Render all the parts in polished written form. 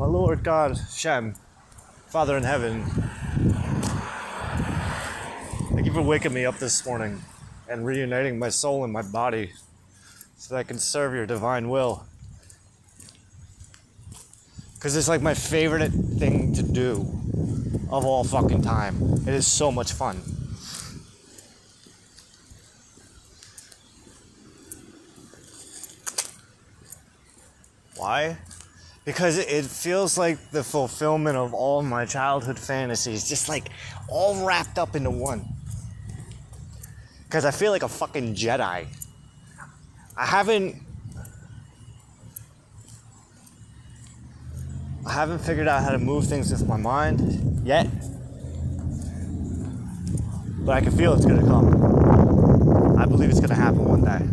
my Lord God, Shem, Father in heaven, thank you for waking me up this morning and reuniting my soul and my body so that I can serve your divine will. Because it's like my favorite thing to do of all fucking time. It is so much fun. Why? Because it feels like the fulfillment of all my childhood fantasies, just like all wrapped up into one. Because I feel like a fucking Jedi. I haven't figured out how to move things with my mind yet. But I can feel it's gonna come. I believe it's gonna happen one day.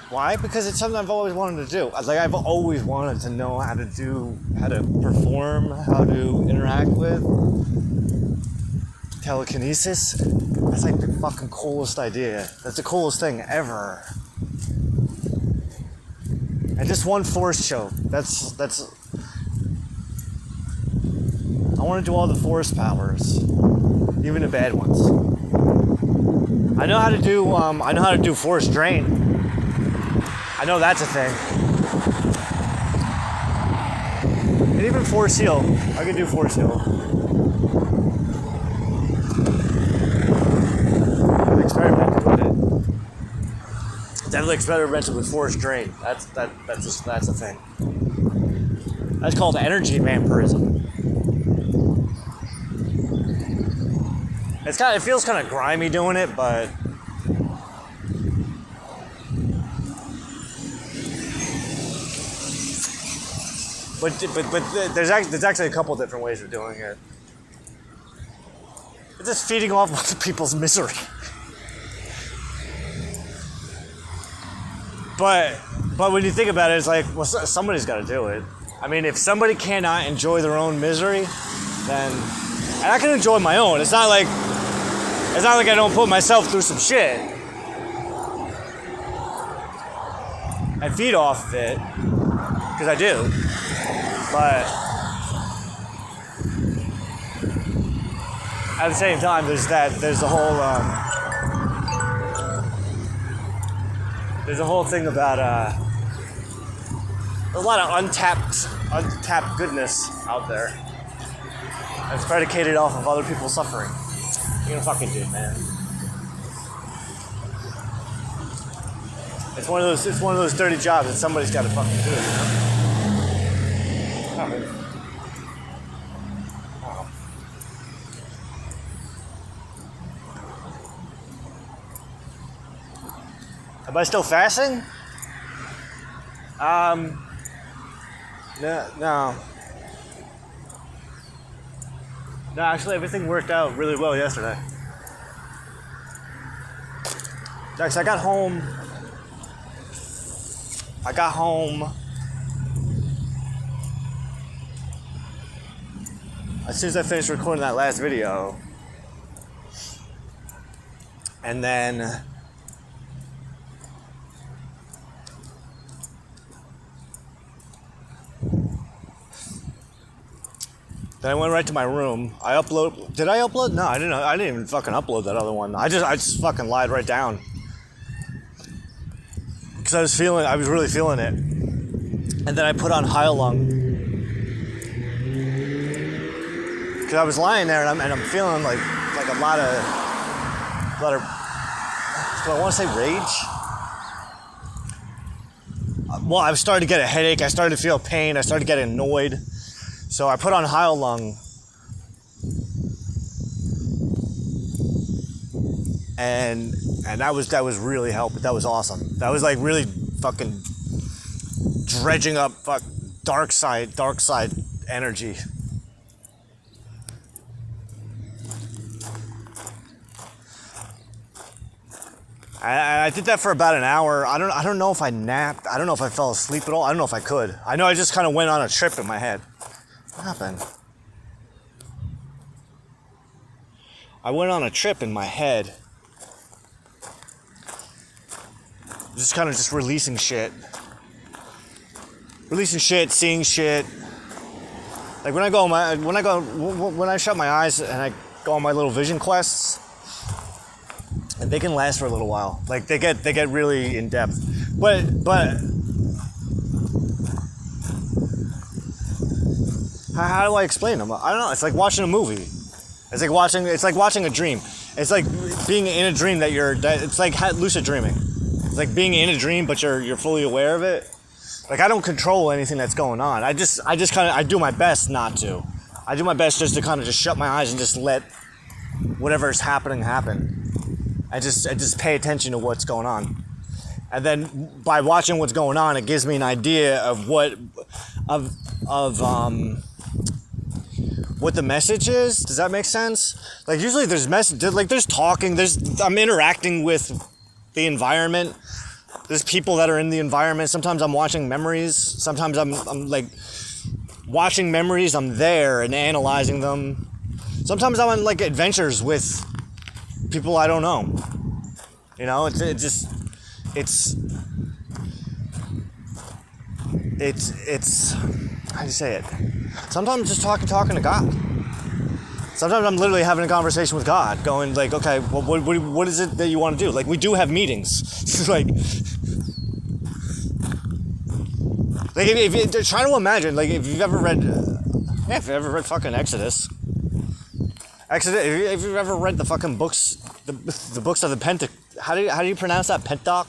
Why? Because it's something I've always wanted to do. Like, I've always wanted to know how to perform, how to interact with telekinesis. That's like the fucking coolest idea. That's the coolest thing ever. And just one force choke. That's. I want to do all the force powers, even the bad ones. I know how to do force drain. I know that's a thing. And even force heal. I can do force heal. I've experimented with it. Definitely experimented with force drain. That's a thing. That's called energy vampirism. It feels kind of grimy doing it, but there's actually a couple different ways of doing it. It's just feeding off other people's misery. But when you think about it, it's like, well, somebody's got to do it. I mean, if somebody cannot enjoy their own misery, then and I can enjoy my own. It's not like I don't put myself through some shit and feed off of it, because I do. But at the same time, there's the whole thing about there's a lot of untapped goodness out there that's predicated off of other people's suffering. You're gonna fucking do it, man. It's one of those dirty jobs that somebody's got to fucking do, you know? Oh. Am I still fasting? No. No, actually, everything worked out really well yesterday. Next, I got home. As soon as I finished recording that last video. And then I went right to my room. Did I upload? No, I didn't. I didn't even fucking upload that other one. I just fucking lied right down. Because I was really feeling it. And then I put on Hyalung. Because I was lying there and I'm feeling like a lot of, do I want to say rage? Well, I started to get a headache. I started to feel pain. I started getting annoyed. So I put on Hyalung, and that was really helpful. That was awesome. That was like really fucking dredging up dark side energy. I did that for about an hour. I don't know if I napped. I don't know if I fell asleep at all. I don't know if I could. I know I just kind of went on a trip in my head. What happened? I went on a trip in my head. Just kind of just releasing shit. Seeing shit. Like when I shut my eyes and I go on my little vision quests, and they can last for a little while. Like they get really in depth. But how do I explain them? I don't know. It's like watching a movie. It's like watching a dream. It's like being in a dream it's like lucid dreaming. It's like being in a dream, but you're fully aware of it. Like I don't control anything that's going on. I just kind of do my best not to. I do my best just to kind of just shut my eyes and just let whatever's happening happen. I just pay attention to what's going on. And then by watching what's going on, it gives me an idea of what the message is. Does that make sense? Like usually there's there's talking, I'm interacting with the environment. There's people that are in the environment. Sometimes I'm watching memories. Sometimes I'm like watching memories. I'm there and analyzing them. Sometimes I'm on like adventures with people I don't know. You know, it's how do you say it? Sometimes just talking to God. Sometimes I'm literally having a conversation with God, going like, okay, well, what is it that you want to do? Like we do have meetings. like if you try to imagine, like if you've ever read fucking Exodus, if you've ever read the fucking books, the books of the Pentateuch, how do you pronounce that? Pentateuch?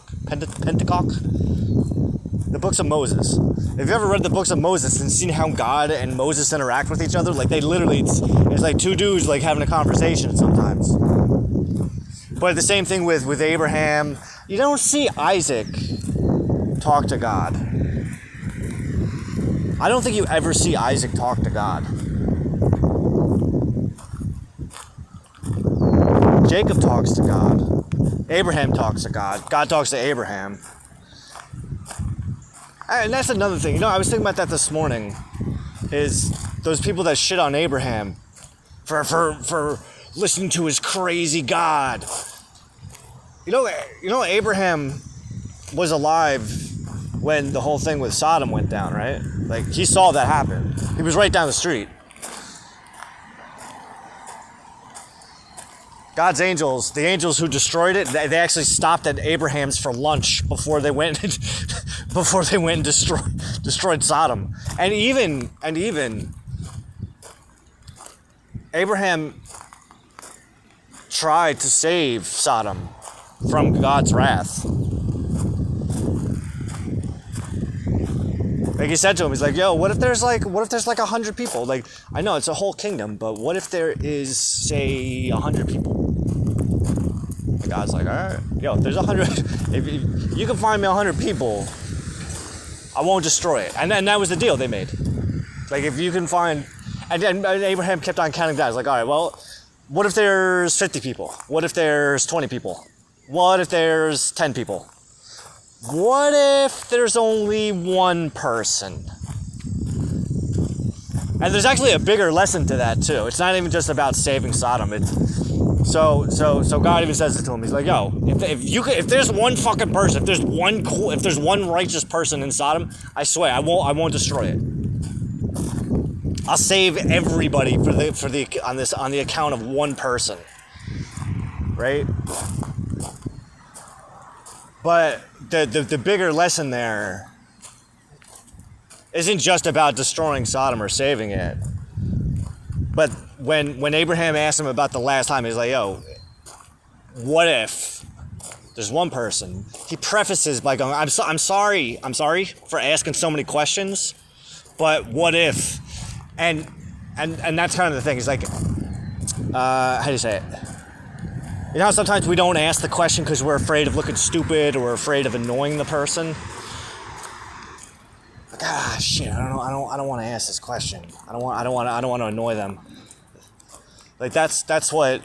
The books of Moses. If you ever read the books of Moses and seen how God and Moses interact with each other, like they literally, it's like two dudes like having a conversation sometimes. But the same thing with Abraham. You don't see Isaac talk to God. I don't think you ever see Isaac talk to God. Jacob talks to God. Abraham talks to God. God talks to Abraham. And that's another thing. You know, I was thinking about that this morning. Is those people that shit on Abraham for listening to his crazy God. You know, Abraham was alive when the whole thing with Sodom went down, right? Like, he saw that happen. He was right down the street. God's angels, the angels who destroyed it, they actually stopped at Abraham's for lunch before they went and destroyed Sodom. And even Abraham tried to save Sodom from God's wrath. Like he said to him, he's like, yo, what if there's like 100 people? Like, I know it's a whole kingdom, but what if there is, say, 100 people? And God's like, all right, yo, if there's 100, if you can find me 100 people, I won't destroy it. And that was the deal they made. Like, if you can find, and Abraham kept on counting down. He's like, all right, well, what if there's 50 people? What if there's 20 people? What if there's 10 people? What if there's only one person? And there's actually a bigger lesson to that too. It's not even just about saving Sodom. So God even says it to him. He's like, yo, if there's one fucking person, if there's one righteous person in Sodom, I swear I won't destroy it. I'll save everybody on the account of one person. Right? But the bigger lesson there isn't just about destroying Sodom or saving it. But when Abraham asked him about the last time, he's like, yo, what if there's one person? He prefaces by going, I'm sorry for asking so many questions, but what if? And that's kind of the thing. He's like, how do you say it? You know how sometimes we don't ask the question because we're afraid of looking stupid or we're afraid of annoying the person? Like, shit, I don't want to ask this question. I don't want to annoy them. Like that's one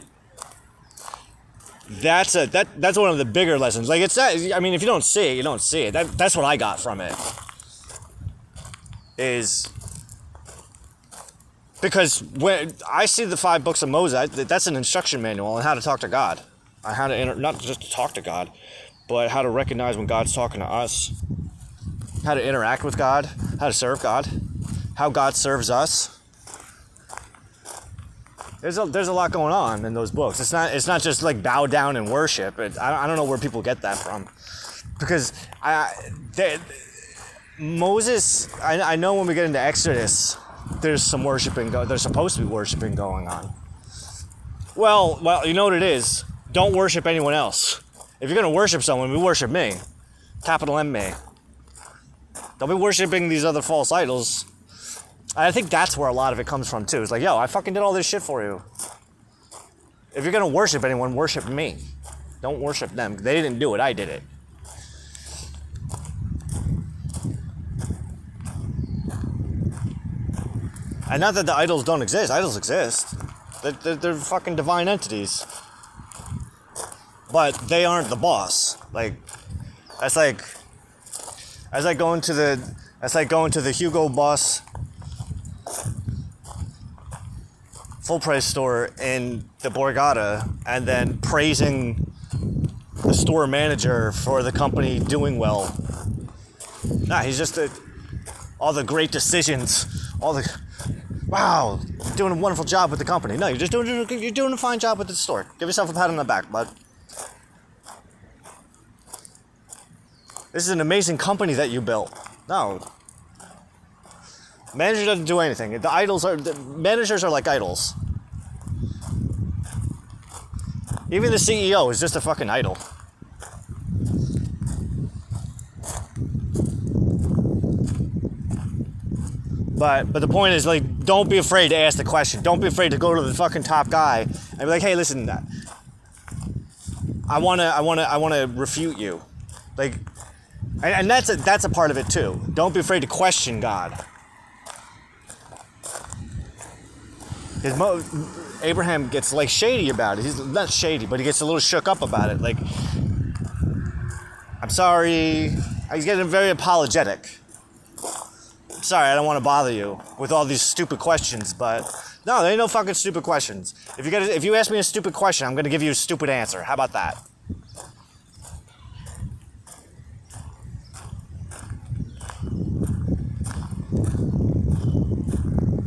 of the bigger lessons. Like I mean, if you don't see it, you don't see it. That's what I got from it. Is Because when I see the 5 books of Moses, that's an instruction manual on how to talk to God, on how to not just to talk to God, but how to recognize when God's talking to us, how to interact with God, how to serve God, how God serves us. There's a lot going on in those books. It's not just like bow down and worship. I don't know where people get that from, because Moses. I know when we get into Exodus, there's some worshiping. There's supposed to be worshiping going on. Well, you know what it is. Don't worship anyone else. If you're gonna worship someone, we worship me, capital M me. Don't be worshiping these other false idols. I think that's where a lot of it comes from too. It's like, yo, I fucking did all this shit for you. If you're gonna worship anyone, worship me. Don't worship them. They didn't do it, I did it. And not that the idols don't exist. Idols exist. They're fucking divine entities. But they aren't the boss. Like, that's like going to the Hugo Boss full price store in the Borgata and then praising the store manager for the company doing well. Nah, he's just all the great decisions, wow, you're doing a wonderful job with the company. No, you're doing a fine job with the store. Give yourself a pat on the back, bud. This is an amazing company that you built. No. Manager doesn't do anything. The managers are like idols. Even the CEO is just a fucking idol. But the point is, like, don't be afraid to ask the question. Don't be afraid to go to the fucking top guy and be like, hey, listen, I wanna refute you. Like, and that's a part of it too. Don't be afraid to question God. Abraham gets like shady about it. He's not shady, but he gets a little shook up about it. Like, I'm sorry. He's getting very apologetic. I'm sorry, I don't want to bother you with all these stupid questions, but no, there ain't no fucking stupid questions. If you ask me a stupid question, I'm gonna give you a stupid answer. How about that?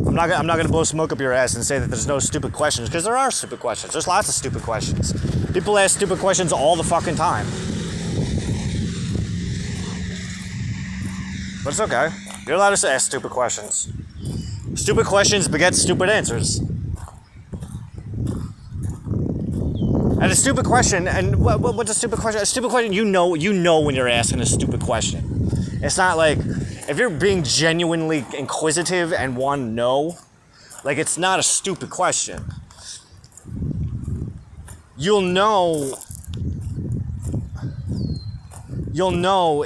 I'm not gonna blow smoke up your ass and say that there's no stupid questions, because there are stupid questions. There's lots of stupid questions. People ask stupid questions all the fucking time. But it's okay. You're allowed to ask stupid questions. Stupid questions beget stupid answers. And a stupid question, and what's a stupid question? A stupid question, you know when you're asking a stupid question. It's not like, if you're being genuinely inquisitive and want to know, like, it's not a stupid question. You'll know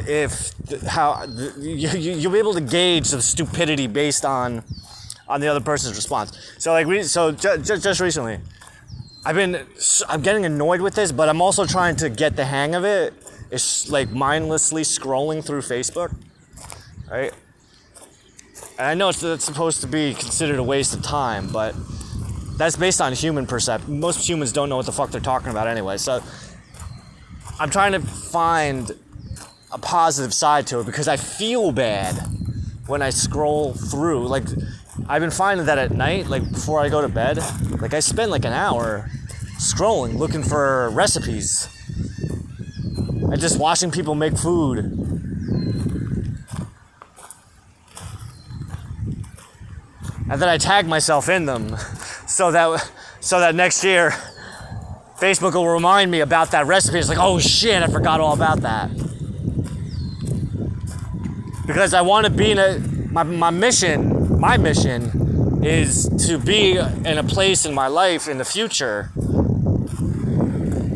if you'll be able to gauge the stupidity based on the other person's response. So just recently, I'm getting annoyed with this, but I'm also trying to get the hang of it. It's like mindlessly scrolling through Facebook, right? And I know it's supposed to be considered a waste of time, but that's based on human perception. Most humans don't know what the fuck they're talking about anyway. So I'm trying to find a positive side to it, because I feel bad when I scroll through. Like, I've been finding that at night, like before I go to bed, like I spend like an hour scrolling, looking for recipes and just watching people make food. And then I tag myself in them so that next year Facebook will remind me about that recipe. It's like, oh shit, I forgot all about that. Because I want to be in my mission is to be in a place in my life in the future,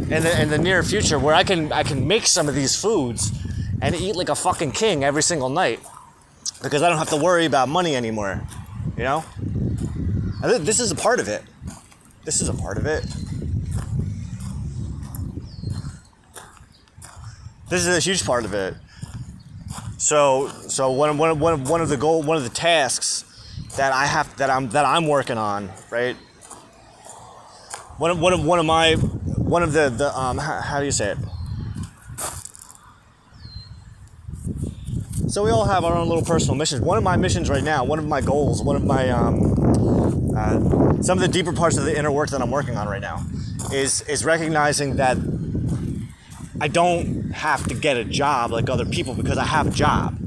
in the near future, where I can make some of these foods and eat like a fucking king every single night, because I don't have to worry about money anymore, you know? And this is a part of it. This is a part of it. This is a huge part of it. So one of the tasks I'm working on, right? One of the how do you say it? So we all have our own little personal missions. One of my missions right now, one of my goals, one of my some of the deeper parts of the inner work that I'm working on right now is recognizing that I don't have to get a job like other people because I have a job.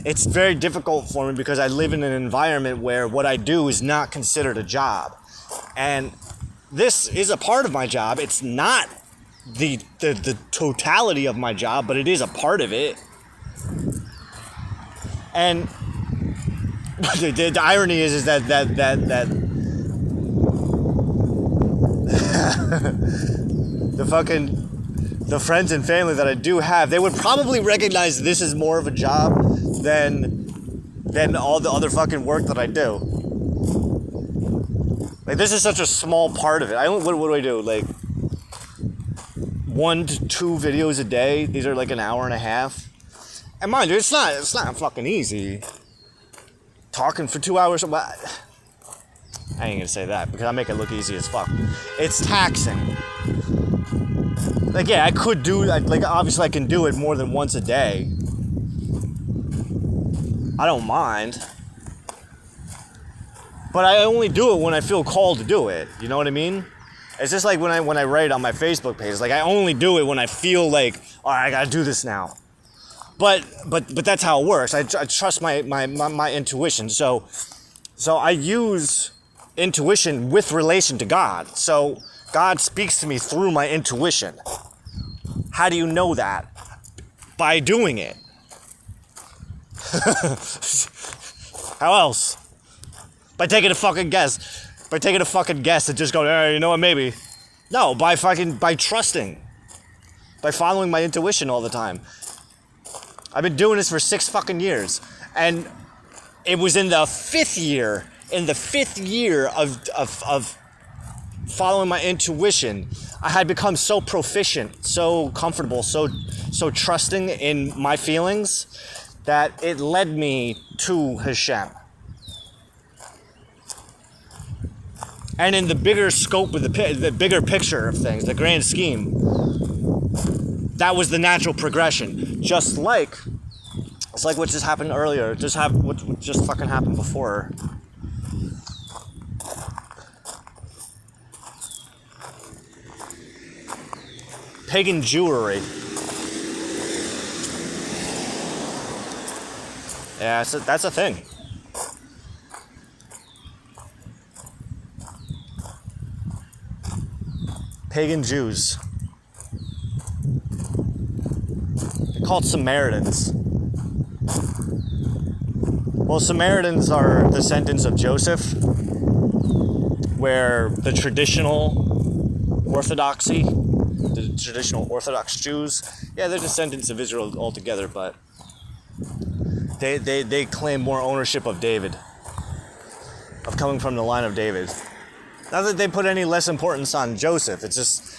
It's very difficult for me because I live in an environment where what I do is not considered a job. And this is a part of my job. It's not the totality of my job, but it is a part of it. And the irony is that the friends and family that I do have, they would probably recognize this is more of a job than all the other fucking work that I do. Like, this is such a small part of it. What do I do? Like 1 to 2 videos a day. These are like an hour and a half. And mind you, it's not fucking easy. Talking for 2 hours. I ain't gonna say that because I make it look easy as fuck. It's taxing. Like, yeah, I could do, like, obviously I can do it more than once a day. I don't mind. But I only do it when I feel called to do it. You know what I mean? It's just like when I write on my Facebook page. Like, I only do it when I feel like, all right, I gotta do this now. But that's how it works. I trust my intuition. So I use intuition with relation to God. So God speaks to me through my intuition. How do you know that? By doing it. How else? By taking a fucking guess. By taking a fucking guess and just going, you know what, maybe. No, by trusting. By following my intuition all the time. I've been doing this for 6 fucking years. And it was in the 5th year of following my intuition, I had become so proficient, so comfortable, so trusting in my feelings that it led me to Hashem. And in the bigger scope of the bigger picture of things, the grand scheme, that was the natural progression. It's like what just happened earlier. What just fucking happened before. Pagan jewelry. Yeah, that's a thing. Pagan Jews. They're called Samaritans. Well, Samaritans are descendants of Joseph, where the traditional orthodoxy, the traditional Orthodox Jews, yeah, they're descendants of Israel altogether, but they claim more ownership of David, of coming from the line of David. Not that they put any less importance on Joseph, it's just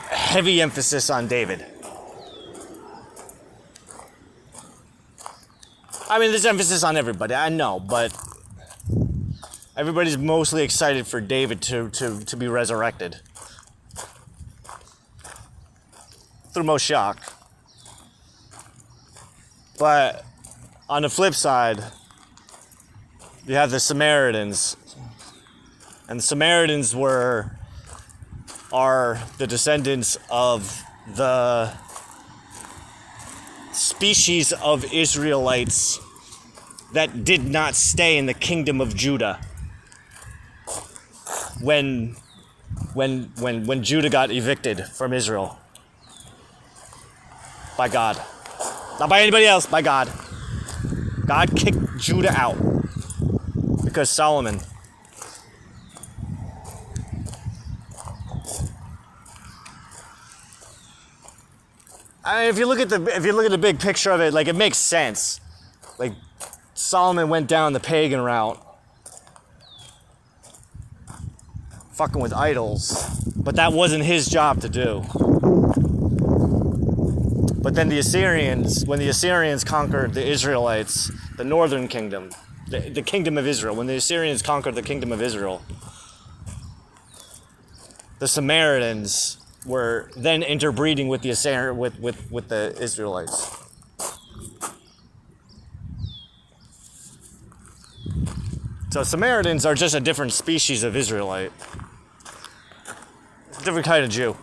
heavy emphasis on David. I mean, there's emphasis on everybody, I know, but everybody's mostly excited for David to be resurrected. Through most shock. But on the flip side, you have the Samaritans. And the Samaritans are the descendants of the species of Israelites that did not stay in the kingdom of Judah when Judah got evicted from Israel by God. Not by anybody else, by God. God kicked Judah out because Solomon. If you look at the big picture of it, like, it makes sense. Like, Solomon went down the pagan route, fucking with idols, but that wasn't his job to do. But then when the Assyrians conquered the Israelites, the northern kingdom, the kingdom of Israel. When the Assyrians conquered the kingdom of Israel, the Samaritans were then interbreeding with the with the Israelites. So Samaritans are just a different species of Israelite. It's a different kind of Jew.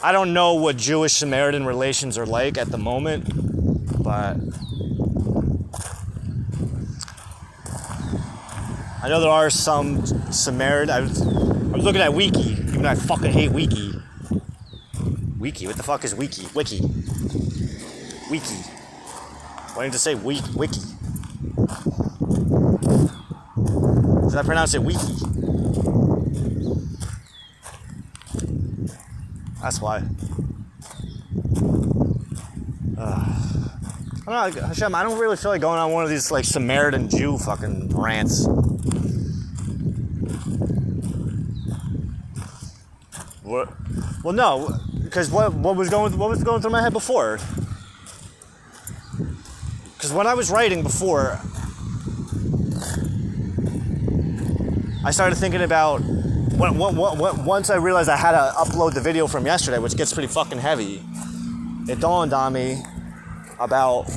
I don't know what Jewish-Samaritan relations are like at the moment, but I know there are some Samaritan. I was looking at Wiki, even though I fucking hate Wiki. Wiki? What the fuck is Wiki? Wiki. Why didn't you say Wiki? Did I pronounce it Wiki? That's why. I don't know, Hashem, I don't really feel like going on one of these like Samaritan Jew fucking rants. What? Well, no, because what was going through my head before? Because when I was writing before, I started thinking about once I realized I had to upload the video from yesterday, which gets pretty fucking heavy. It dawned on me about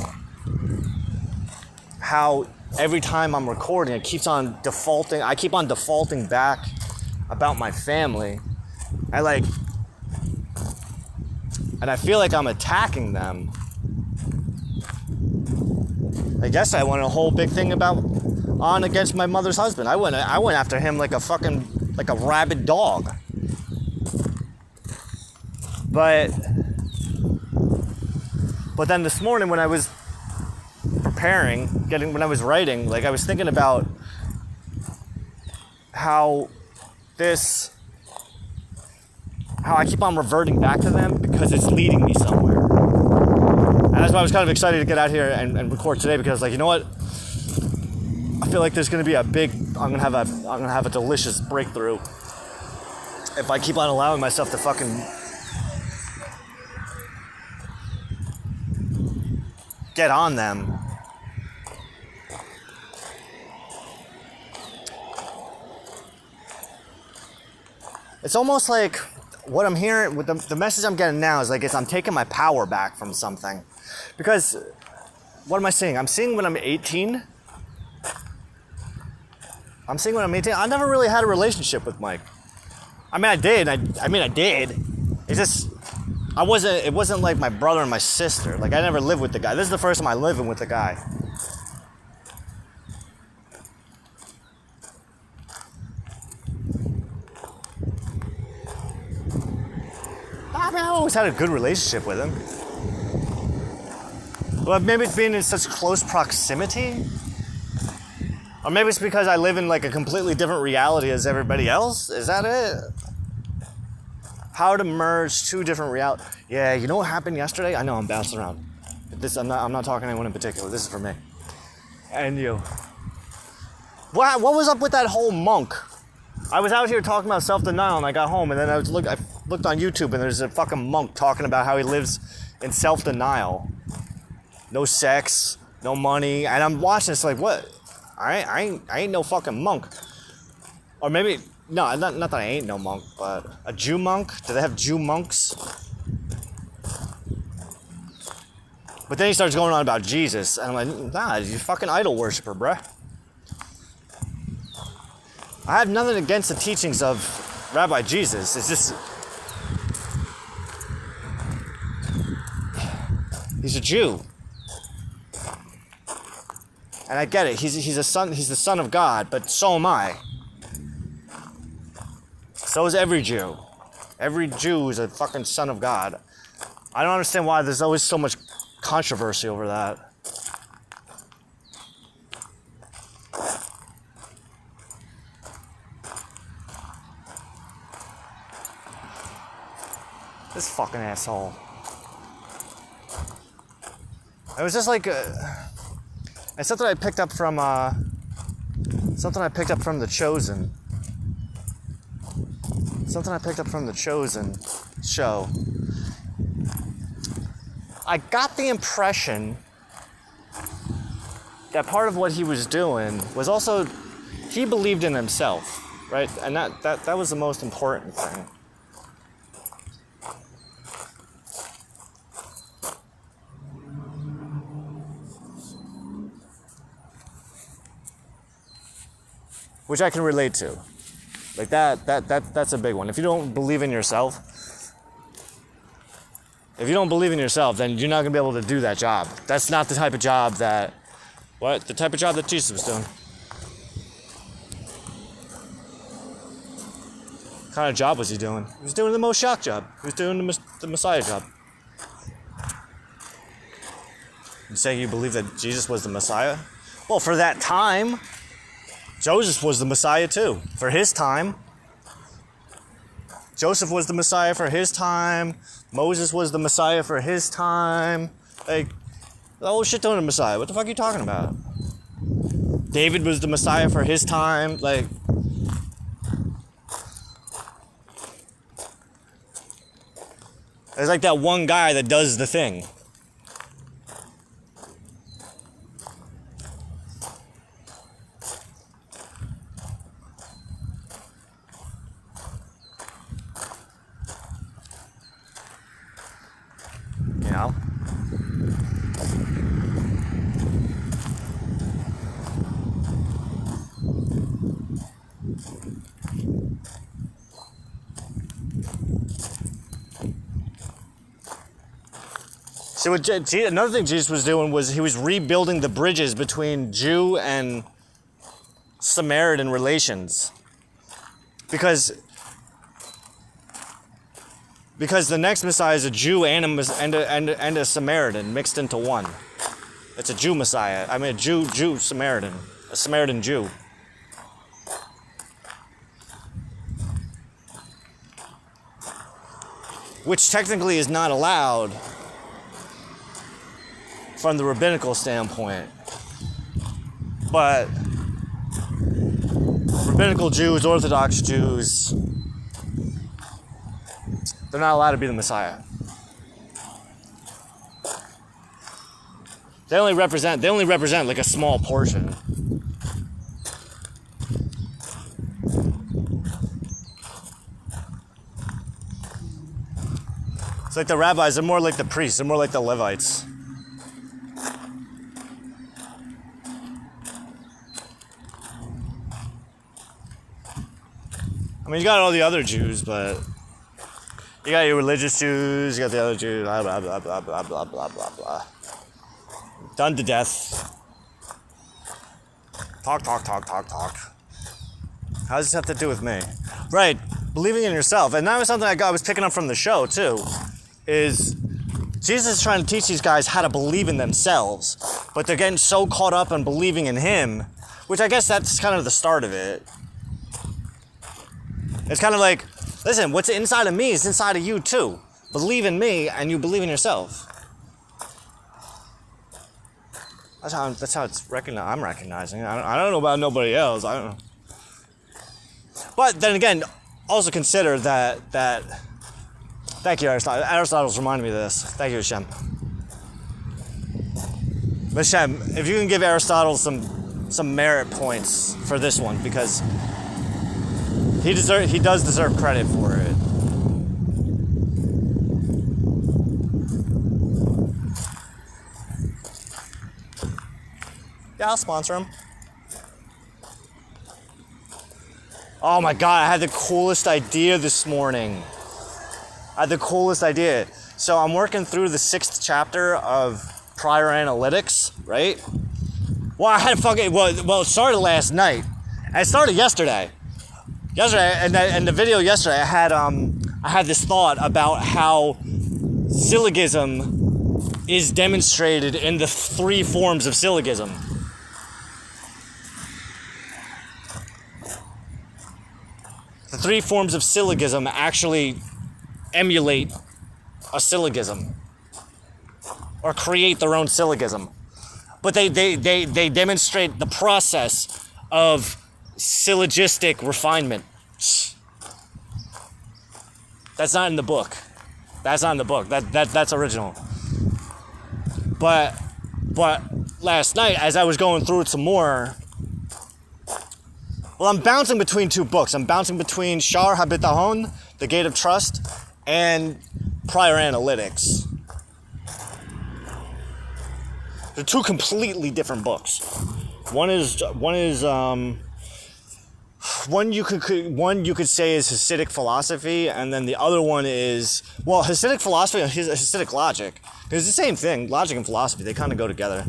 how every time I'm recording, it keeps on defaulting. I keep on defaulting back about my family. And I feel like I'm attacking them. I guess I went a whole big thing against my mother's husband. I went after him like a rabid dog. But then this morning when I was when I was writing, like I was thinking about how I keep on reverting back to them because it's leading me somewhere. And that's why I was kind of excited to get out here and record today, because like, you know what? I feel like there's gonna be I'm gonna have a delicious breakthrough if I keep on allowing myself to fucking get on them. It's almost like what I'm hearing with the message I'm getting now is like I'm taking my power back from something. Because what am I seeing? I'm seeing when I'm 18. I'm seeing when I'm 18. I never really had a relationship with Mike. I mean, I did. I did. It's just it wasn't like my brother and my sister. Like I never lived with the guy. This is the first time I living with the guy. I always had a good relationship with him. But maybe it's being in such close proximity. Or maybe it's because I live in like a completely different reality as everybody else. Is that it? How to merge two different realities. Yeah, you know what happened yesterday? I know I'm bouncing around. I'm not talking to anyone in particular. This is for me. And you. What was up with that whole monk? I was out here talking about self-denial and I got home and then I looked on YouTube and there's a fucking monk talking about how he lives in self-denial. No sex, no money, and I'm watching this like, what? I ain't no fucking monk. Or maybe, no, not that I ain't no monk, but a Jew monk? Do they have Jew monks? But then he starts going on about Jesus, and I'm like, nah, you fucking idol worshiper, bruh. I have nothing against the teachings of Rabbi Jesus. It's just, he's a Jew. And I get it. He's the son of God, but so am I. So is every Jew. Every Jew is a fucking son of God. I don't understand why there's always so much controversy over that. This fucking asshole. It was just like it's something I picked up from The Chosen. Something I picked up from The Chosen show. I got the impression that part of what he was doing was also he believed in himself, right? And that was the most important thing. Which I can relate to. Like that's a big one. If you don't believe in yourself, then you're not gonna be able to do that job. That's not the type of job that Jesus was doing. What kind of job was he doing? He was doing the Moshiach job. He was doing the Messiah job. You say you believe that Jesus was the Messiah? Well, for that time, Joseph was the Messiah too. For his time. Joseph was the Messiah for his time. Moses was the Messiah for his time. Like, the whole shit ton of Messiah. What the fuck are you talking about? David was the Messiah for his time. Like, there's like that one guy that does the thing. You know? See, another thing Jesus was doing was he was rebuilding the bridges between Jew and Samaritan relations. Because the next Messiah is a Jew and a Samaritan mixed into one. It's a Jew Messiah. I mean, a Jew Samaritan. A Samaritan Jew. Which technically is not allowed from the rabbinical standpoint. But rabbinical Jews, Orthodox Jews, they're not allowed to be the Messiah. They only represent like a small portion. It's like the rabbis, they're more like the priests, they're more like the Levites. I mean, you got all the other Jews, but you got your religious Jews, you got the other Jews, blah, blah, blah, blah, blah, blah, blah, blah, blah. Done to death. Talk. How does this have to do with me? Right, believing in yourself. And that was something I was picking up from the show, too, is Jesus is trying to teach these guys how to believe in themselves, but they're getting so caught up in believing in him, which I guess that's kind of the start of it. It's kind of like, listen, what's inside of me is inside of you too. Believe in me and you believe in yourself. That's how it's recognized. I'm recognizing it. I don't know about nobody else. I don't know. But then again, also consider that thank you, Aristotle. Aristotle's reminded me of this. Thank you, Hashem. But Hashem, if you can give Aristotle some merit points for this one, because he does deserve credit for it. Yeah, I'll sponsor him. Oh my God, I had the coolest idea this morning. So I'm working through the 6th chapter of prior analytics, right? Well, it started last night. And it started yesterday. And the video yesterday, I had this thought about how syllogism is demonstrated in the 3 forms of syllogism. The 3 forms of syllogism actually emulate a syllogism or create their own syllogism. But they demonstrate the process of syllogistic refinement. That's not in the book. That's original. But last night, as I was going through it some more, well, I'm bouncing between two books. I'm bouncing between Shar Habitahon, The Gate of Trust, and Prior Analytics. They're two completely different books. One you could say is Hasidic philosophy, and then the other one is, well, Hasidic philosophy and Hasidic logic. It's the same thing. Logic and philosophy, they kind of go together.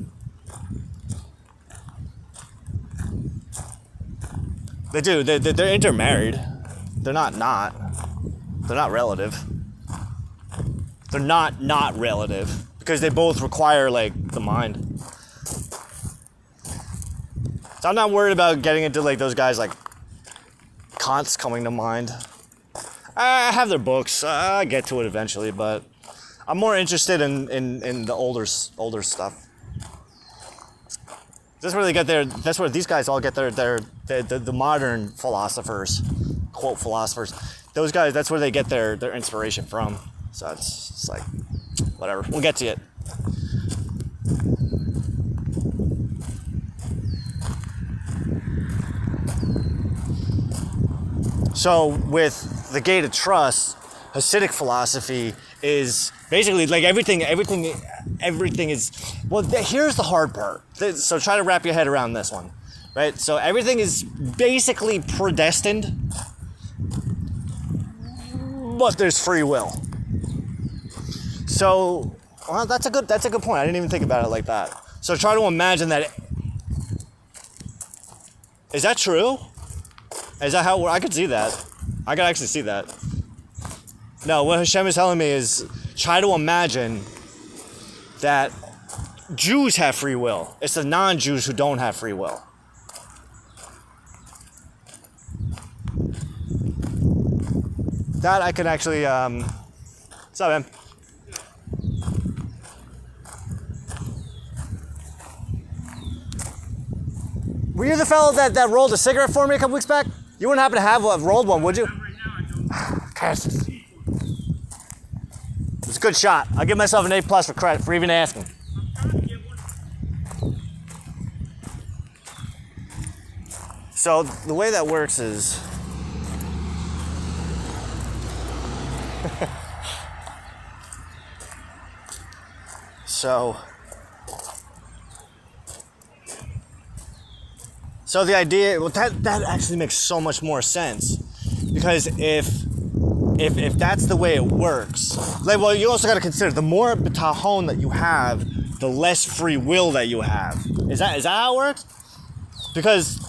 They do. They're intermarried. They're not. They're not relative. They're not relative because they both require like the mind. So I'm not worried about getting into like those guys like Kant's coming to mind. I have their books. I get to it eventually, but I'm more interested in the older stuff. That's where they get their. That's where these guys all get the modern philosophers, quote philosophers. Those guys. That's where they get their inspiration from. So it's like whatever. We'll get to it. So with the Gate of Trust, Hasidic philosophy is basically like everything is, well, here's the hard part. So try to wrap your head around this one, right? So everything is basically predestined, but there's free will. So, well, that's a good point. I didn't even think about it like that. So try to imagine that. Is that true? Is that how I could see that? I could actually see that. No, what Hashem is telling me is try to imagine that Jews have free will. It's the non-Jews who don't have free will. That I can actually, what's up, man? Were you the fellow that rolled a cigarette for me a couple weeks back? You wouldn't happen to have a rolled one, would you? It's a good shot. I'll give myself an A+ for credit for even asking. So the way that works is So the idea, well, that actually makes so much more sense, because if that's the way it works, like, well, you also got to consider the more bitachon that you have, the less free will that you have. Is that how it works? Because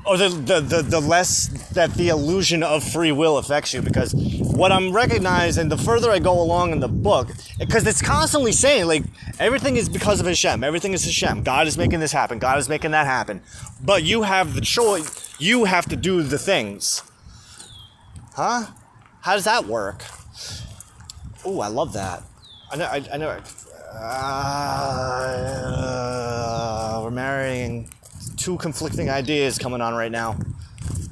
the less that the illusion of free will affects you, because what I'm recognizing, the further I go along in the book, because it's constantly saying, like, everything is because of Hashem. Everything is Hashem. God is making this happen. God is making that happen. But you have the choice. You have to do the things. Huh? How does that work? Oh, I love that. I know. We're marrying two conflicting ideas coming on right now.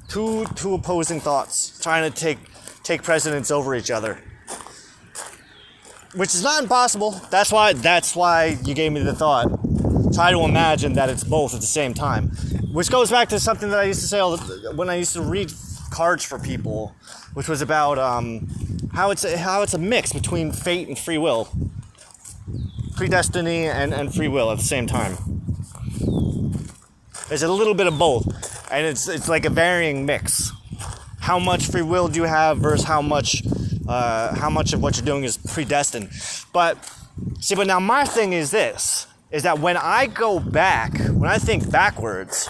Two opposing thoughts trying to take precedence over each other. Which is not impossible. That's why you gave me the thought. Try to imagine that it's both at the same time. Which goes back to something that I used to say when I used to read cards for people, which was about how it's a mix between fate and free will. Predestiny and free will at the same time. There's a little bit of both. And it's like a varying mix. How much free will do you have versus how much of what you're doing is predestined. But now my thing is this, is that when I think backwards,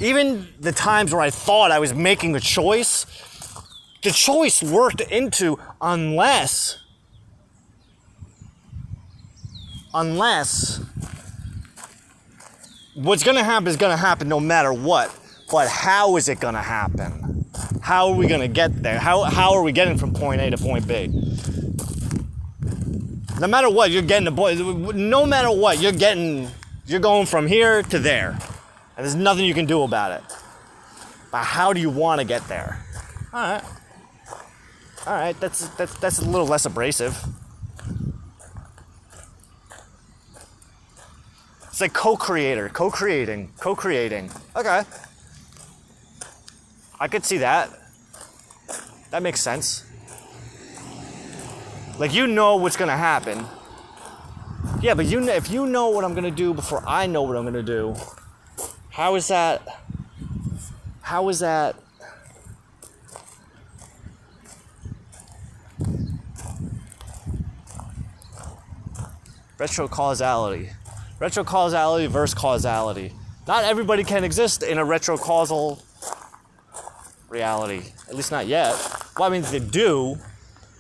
even the times where I thought I was making a choice, the choice worked into unless what's going to happen is going to happen no matter what. But how is it going to happen? How are we going to get there? How are we getting from point A to point B? No matter what, you're getting no matter what, you're going from here to there. And there's nothing you can do about it. But how do you want to get there? All right. All right, that's a little less abrasive. It's like co-creating. Okay. I could see that. That makes sense. Like, you know what's gonna happen. Yeah, but if you know what I'm gonna do before I know what I'm gonna do, how is that? Retrocausality. Retrocausality versus causality. Not everybody can exist in a retrocausal reality. At least not yet. Well, I mean, they do.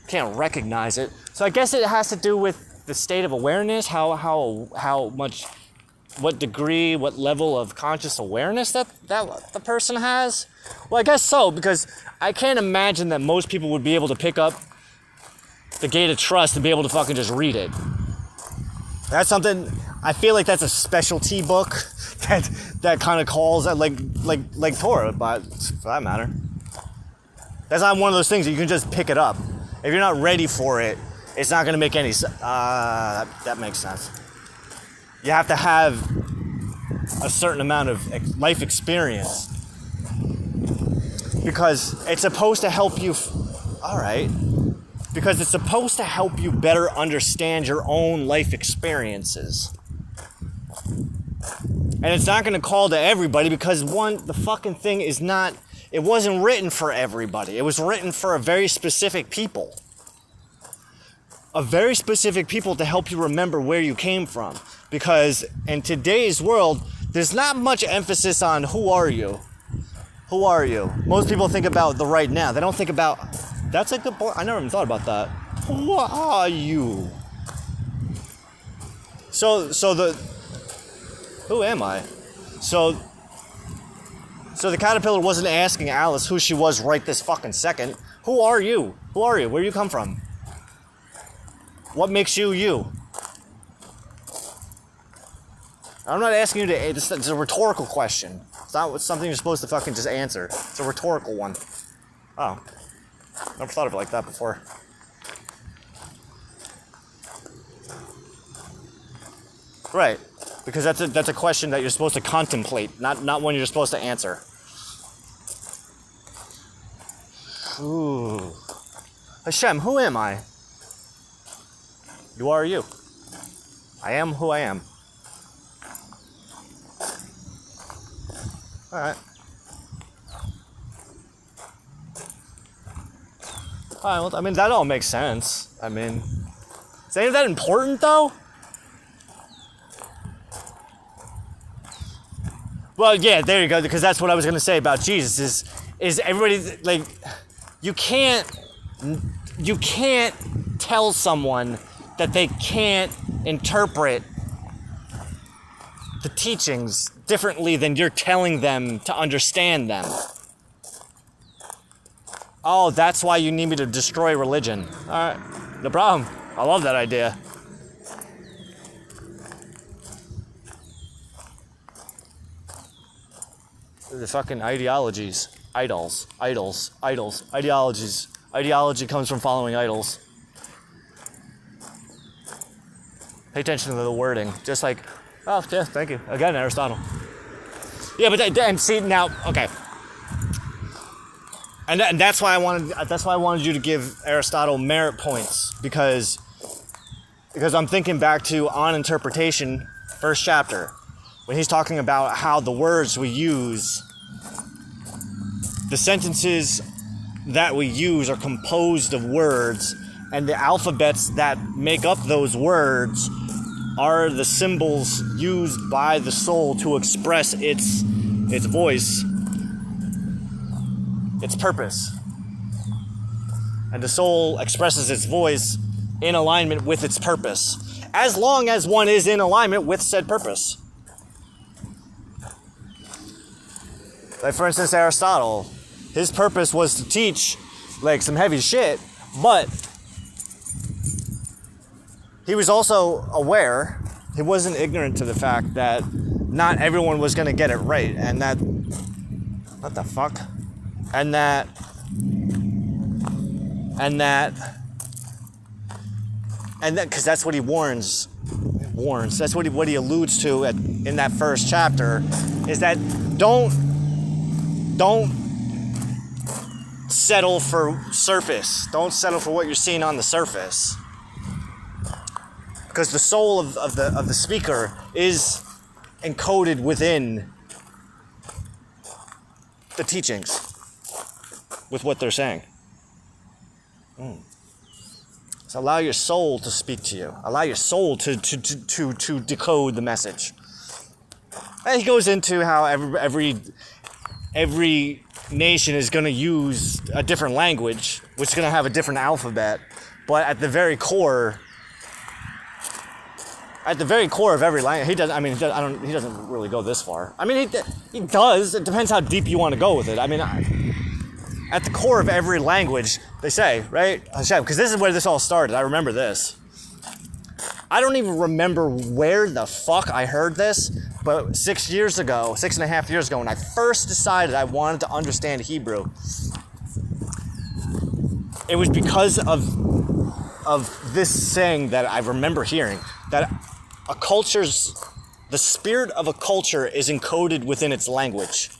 Can't recognize it. So I guess it has to do with the state of awareness, how much, what degree, what level of conscious awareness that the person has. Well, I guess so, because I can't imagine that most people would be able to pick up the Gate of Trust and be able to fucking just read it. That's something, I feel like that's a specialty book that kind of calls that like Torah, but for that matter. That's not one of those things that you can just pick it up. If you're not ready for it, it's not going to make any sense. That makes sense. You have to have a certain amount of life experience. Because it's supposed to help you... All right. Because it's supposed to help you better understand your own life experiences. And it's not going to call to everybody because, one, the fucking thing is not... It wasn't written for everybody. It was written for a very specific people. A very specific people to help you remember where you came from. Because in today's world, there's not much emphasis on who are you. Who are you? Most people think about the right now. They don't think about... That's a good point. I never even thought about that. Who are you? So who am I? So the caterpillar wasn't asking Alice who she was right this fucking second. Who are you? Who are you? Where do you come from? What makes you you? I'm not asking you to... It's a rhetorical question. It's not something you're supposed to fucking just answer. It's a rhetorical one. Oh. Never thought of it like that before. Right. Because that's a question that you're supposed to contemplate, not one you're supposed to answer. Ooh. Hashem, who am I? You are you. I am who I am. Alright. Alright, well, I mean, that all makes sense. I mean, is any of that important, though? Well, yeah, there you go, because that's what I was going to say about Jesus, is everybody, like, you can't tell someone that they can't interpret the teachings differently than you're telling them to understand them. Oh, that's why you need me to destroy religion. All right, no problem. I love that idea. The fucking ideologies. Ideologies. Ideology comes from following idols. Pay attention to the wording. Just like, oh, yeah, thank you. Again, Aristotle. Yeah, but and see now, okay. And that's why I wanted you to give Aristotle merit points because I'm thinking back to On Interpretation, first chapter, when he's talking about how the words we use, the sentences that we use are composed of words, and the alphabets that make up those words are the symbols used by the soul to express its voice, its purpose. And the soul expresses its voice in alignment with its purpose, as long as one is in alignment with said purpose. Like, for instance, Aristotle, his purpose was to teach, like, some heavy shit, but he was also aware, he wasn't ignorant to the fact that not everyone was going to get it right, and that, what the fuck? And that And that, because that's what he warns. That's what he alludes to in that first chapter, is that don't settle for surface. Don't settle for what you're seeing on the surface, because the soul of the speaker is encoded within the teachings with what they're saying. So allow your soul to speak to you. Allow your soul to decode the message. And he goes into how every nation is going to use a different language, which is going to have a different alphabet. But at the very core of every language, he doesn't really go this far. I mean, he does. It depends how deep you want to go with it. I mean, at the core of every language, they say, right? Hashem, because this is where this all started. I remember this. I don't even remember where the fuck I heard this, but 6.5 years ago, when I first decided I wanted to understand Hebrew, it was because of this saying that I remember hearing, that the spirit of a culture is encoded within its language.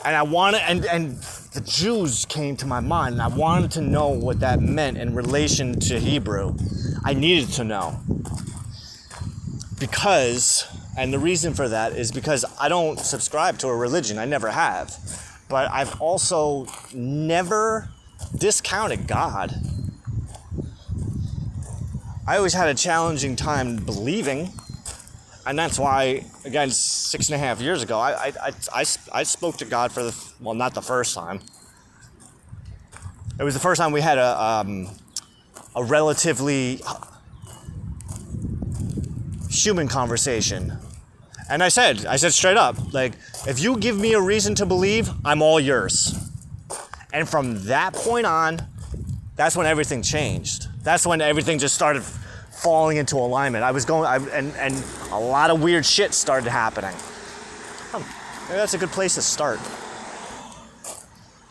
And I wanted, and the Jews came to my mind, and I wanted to know what that meant in relation to Hebrew. I needed to know. Because, and the reason for that is because I don't subscribe to a religion. I never have. But I've also never discounted God. I always had a challenging time believing. And that's why, again, 6.5 years ago, I spoke to God for not the first time. It was the first time we had a relatively human conversation. And I said straight up, like, if you give me a reason to believe, I'm all yours. And from that point on, that's when everything changed. That's when everything just started falling into alignment. And a lot of weird shit started happening. Maybe that's a good place to start.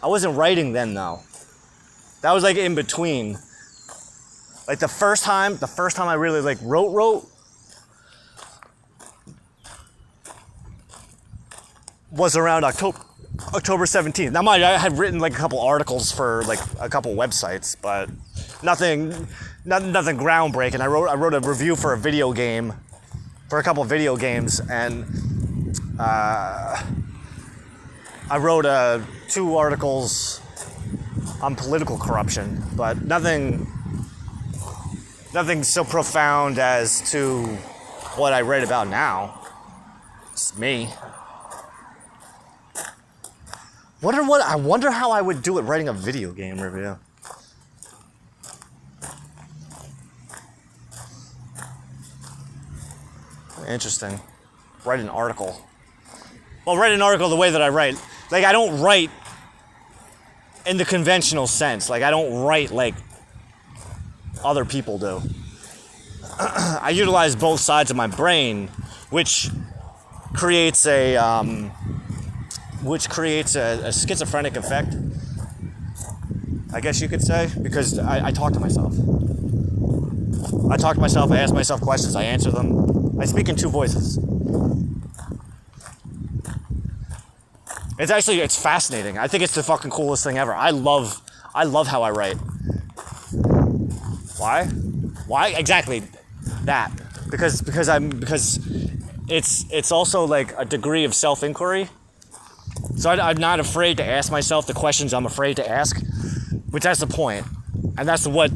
I wasn't writing then, though. That was like in between. Like the first time I really like wrote was around October 17th. Now, mind you, I had written like a couple articles for like a couple websites, but nothing groundbreaking. I wrote a review for a couple of video games, and I wrote 2 articles on political corruption, but nothing so profound as to what I write about now. It's me. I wonder how I would do it writing a video game review. Interesting. Write an article. Well, write an article the way that I write. Like, I don't write in the conventional sense. Like, I don't write like other people do. I utilize both sides of my brain, which creates a schizophrenic effect, I guess you could say, because I talk to myself. I ask myself questions, I answer them. I speak in 2 voices. It's fascinating. I think it's the fucking coolest thing ever. I love how I write. Why? Exactly that. Because it's also like a degree of self-inquiry. So I'm not afraid to ask myself the questions I'm afraid to ask, which that's the point. And that's what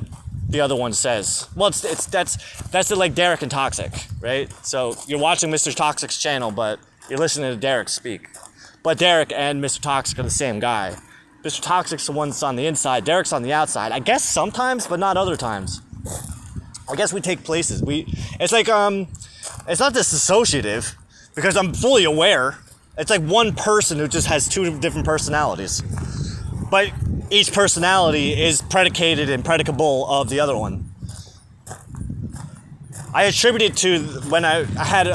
the other one says. Well, that's like Derek and Toxic, right? So you're watching Mr. Toxic's channel, but you're listening to Derek speak. But Derek and Mr. Toxic are the same guy. Mr. Toxic's the one that's on the inside. Derek's on the outside. I guess sometimes, but not other times. I guess we take places. It's like, it's not disassociative, because I'm fully aware. It's like one person who just has 2 different personalities. But each personality is predicated and predicable of the other one. I attribute it to when I had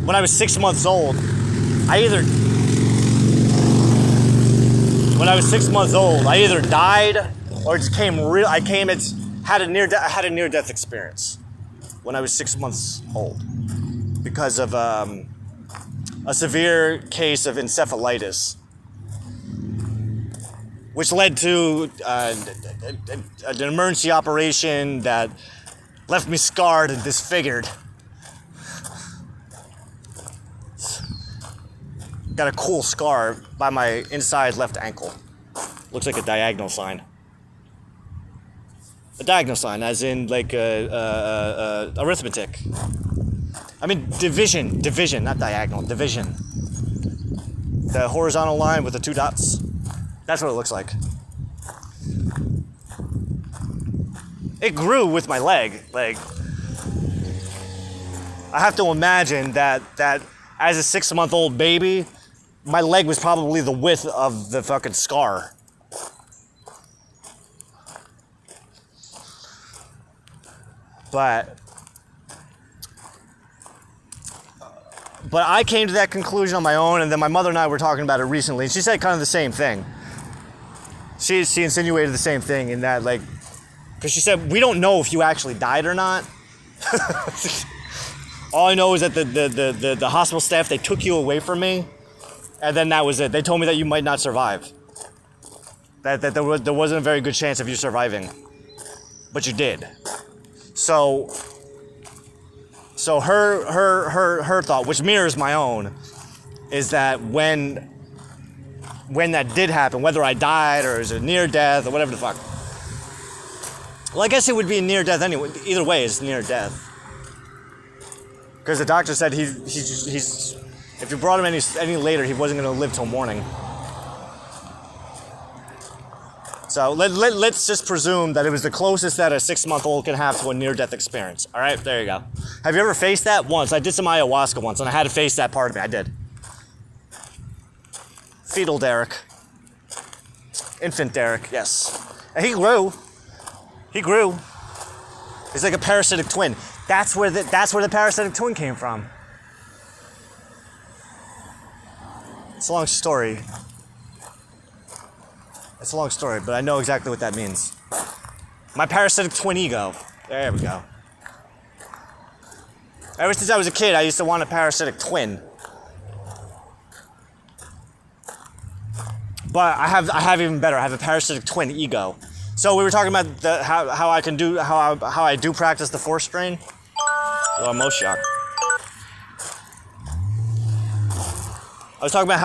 when I was 6 months old, I when I was 6 months old, I either died or it just came real. Had a near death experience when I was 6 months old because of a severe case of encephalitis, which led to an emergency operation that left me scarred and disfigured. Got a cool scar by my inside left ankle. Looks like a diagonal sign. A diagonal sign, as in like arithmetic. I mean division, not diagonal, division. The horizontal line with the two dots. That's what it looks like. It grew with my leg. Like, I have to imagine that as a 6 month old baby, my leg was probably the width of the fucking scar. But I came to that conclusion on my own, and then my mother and I were talking about it recently, and she said kind of the same thing. She insinuated the same thing in that, like, because she said, we don't know if you actually died or not. All I know is that the hospital staff, they took you away from me, and then that was it. They told me that you might not survive. That there wasn't a very good chance of you surviving. But you did. So her thought, which mirrors my own, is that when that did happen, whether I died or it was a near death or whatever the fuck. Well, I guess it would be a near death anyway. Either way, it's near death. Because the doctor said he's if you brought him any later, he wasn't going to live till morning. So let's just presume that it was the closest that a 6 month old can have to a near death experience. All right, there you go. Have you ever faced that? Once. I did some ayahuasca once, and I had to face that part of me. I did. Fetal Derek. Infant Derek, yes. And he grew. He's like a parasitic twin. That's where the parasitic twin came from. It's a long story. It's a long story, but I know exactly what that means. My parasitic twin ego. There we go. Ever since I was a kid, I used to want a parasitic twin. But I have even better. I have a parasitic twin ego. So we were talking about how I do practice the force strain. Well, most shock. I was talking about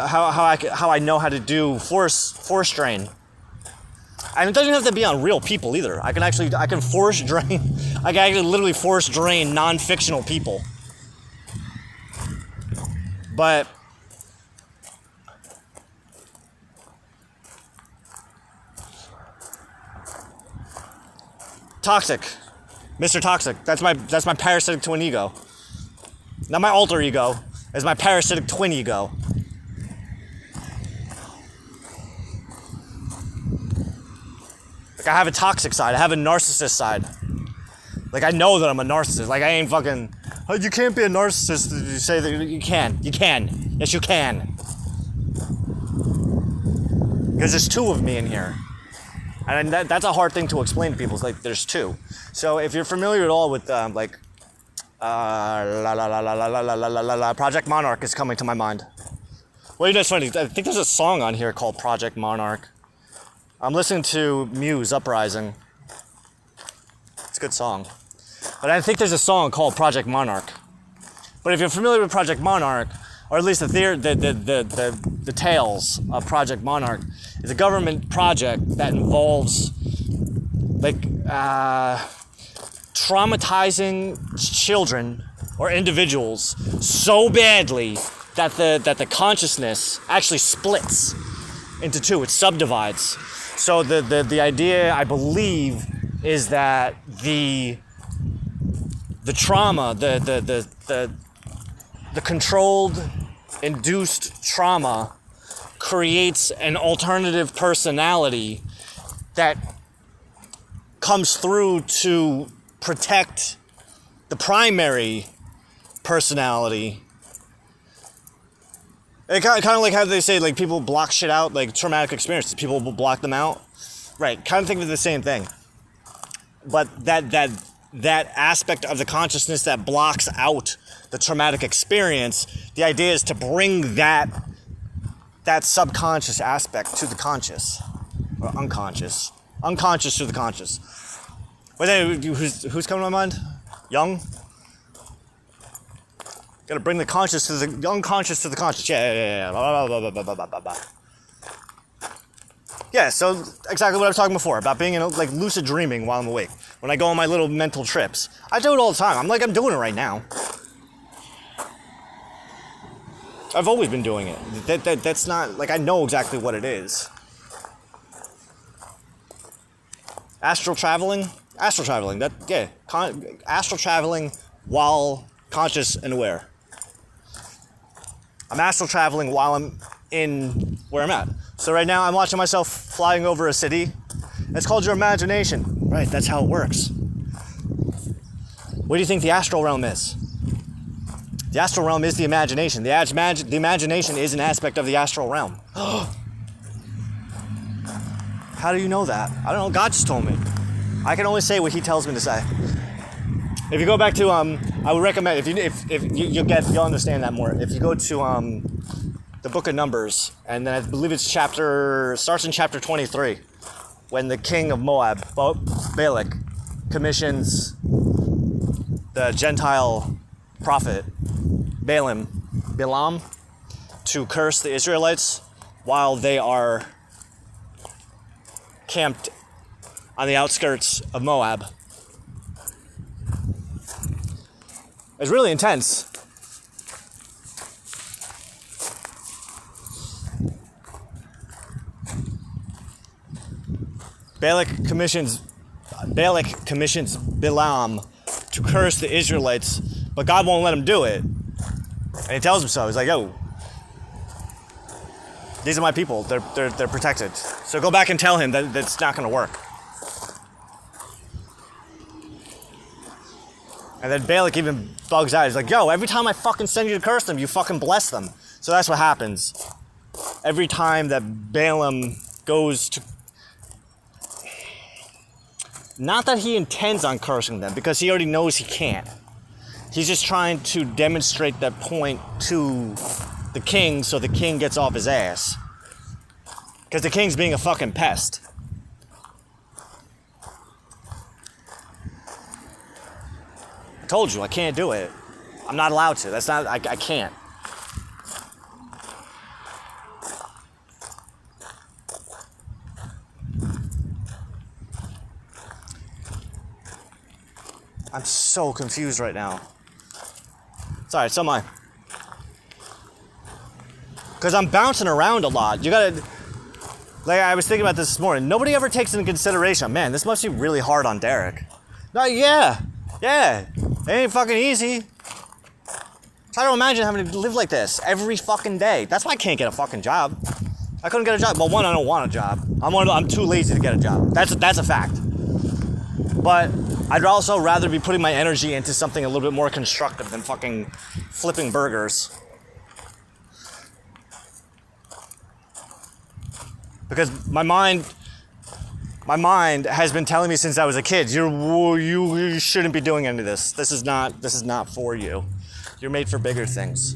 how I know how to do force strain, and it doesn't have to be on real people either. I can force drain. I can actually literally force drain non-fictional people. But toxic, Mr. Toxic. That's my parasitic twin ego. Not my alter ego. It's my parasitic twin ego. Like, I have a toxic side. I have a narcissist side. Like, I know that I'm a narcissist. Like, I ain't fucking... Oh, you can't be a narcissist. You say that you can. You can. Yes, you can. Because there's two of me in here. And that's a hard thing to explain to people. It's like, there's two. So if you're familiar at all with, Project Monarch is coming to my mind. Well, you know, it's funny. I think there's a song on here called Project Monarch. I'm listening to Muse, Uprising. It's a good song. But I think there's a song called Project Monarch. But if you're familiar with Project Monarch, or at least the tales of Project Monarch, is a government project that involves traumatizing children or individuals so badly that the consciousness actually splits into two. It subdivides. So the idea, I believe, is that the trauma, the controlled, induced trauma creates an alternative personality that comes through to protect the primary personality. It kind of like how they say, like, people block shit out, like traumatic experiences. People will block them out. Right, kind of think of the same thing. But that aspect of the consciousness that blocks out the traumatic experience, the idea is to bring that subconscious aspect to the conscious. Or unconscious. Unconscious to the conscious. But then, who's coming to my mind? Young? Gotta bring the conscious to the unconscious to the conscious. Yeah. Blah, blah, blah, blah, blah, blah, blah. Yeah, so exactly what I was talking before, about being in like lucid dreaming while I'm awake. When I go on my little mental trips. I do it all the time. I'm doing it right now. I've always been doing it. That's not, like, I know exactly what it is. Astral traveling, astral traveling while conscious and aware. I'm astral traveling while I'm in where I'm at. So right now I'm watching myself flying over a city. It's called your imagination. Right, that's how it works. What do you think the astral realm is? The astral realm is the imagination. The imagination is an aspect of the astral realm. How do you know that? I don't know. God just told me. I can only say what He tells me to say. If you go back to I would recommend if you'll understand that more. If you go to the Book of Numbers, and then I believe it starts in chapter 23, when the king of Moab, Balak, commissions the Gentile prophet Balaam, to curse the Israelites while they are camped on the outskirts of Moab. It's really intense. Balak commissions Balaam to curse the Israelites, but God won't let him do it. And He tells him so. He's like, yo, these are my people. They're protected. So go back and tell him that it's not going to work. And then Balak even bugs out. He's like, yo, every time I fucking send you to curse them, you fucking bless them. So that's what happens. Every time that Balaam goes to... Not that he intends on cursing them, because he already knows he can't. He's just trying to demonstrate that point to the king so the king gets off his ass. Because the king's being a fucking pest. I told you, I can't do it. I'm not allowed to. I can't. I'm so confused right now. It's alright, so am I. Because I'm bouncing around a lot. You gotta... Like, I was thinking about this morning. Nobody ever takes into consideration, man, this must be really hard on Derek. No, yeah. It ain't fucking easy. Try to imagine having to live like this every fucking day. That's why I can't get a fucking job. I couldn't get a job. Well, one, I don't want a job. I'm too lazy to get a job. That's a fact. But I'd also rather be putting my energy into something a little bit more constructive than fucking flipping burgers. Because my mind has been telling me since I was a kid, you shouldn't be doing any of this. This is not for you. You're made for bigger things.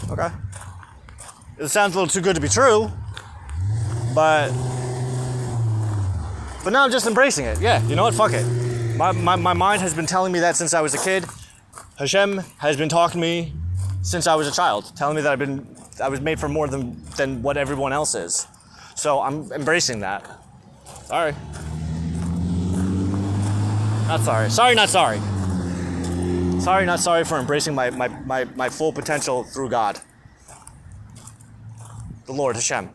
Okay. It sounds a little too good to be true, but now I'm just embracing it. Yeah, you know what? Fuck it. My mind has been telling me that since I was a kid. Hashem has been talking to me since I was a child, telling me that I was made for more than what everyone else is. So I'm embracing that. Sorry. Not sorry. Sorry, not sorry. Sorry, not sorry for embracing my full potential through God. The Lord Hashem,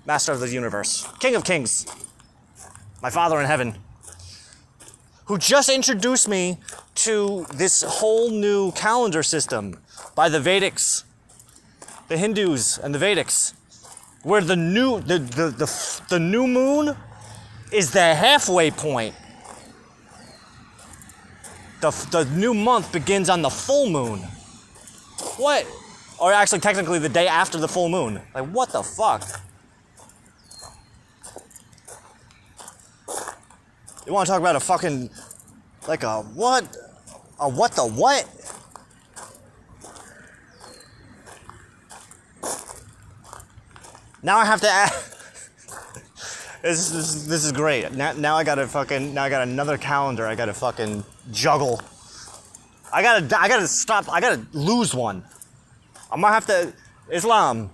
Master of the universe, King of kings, my Father in heaven, who just introduced me to this whole new calendar system by the Vedics, the Hindus and the Vedics, where the new moon is the halfway point. The new month begins on the full moon. What? Or actually, technically, the day after the full moon. Like, what the fuck? You want to talk about a fucking, like a what? A what the what? Now I have to ask. This is great. Now I got another calendar I gotta fucking juggle. I gotta stop. I gotta lose one. I'm gonna have to. Islam.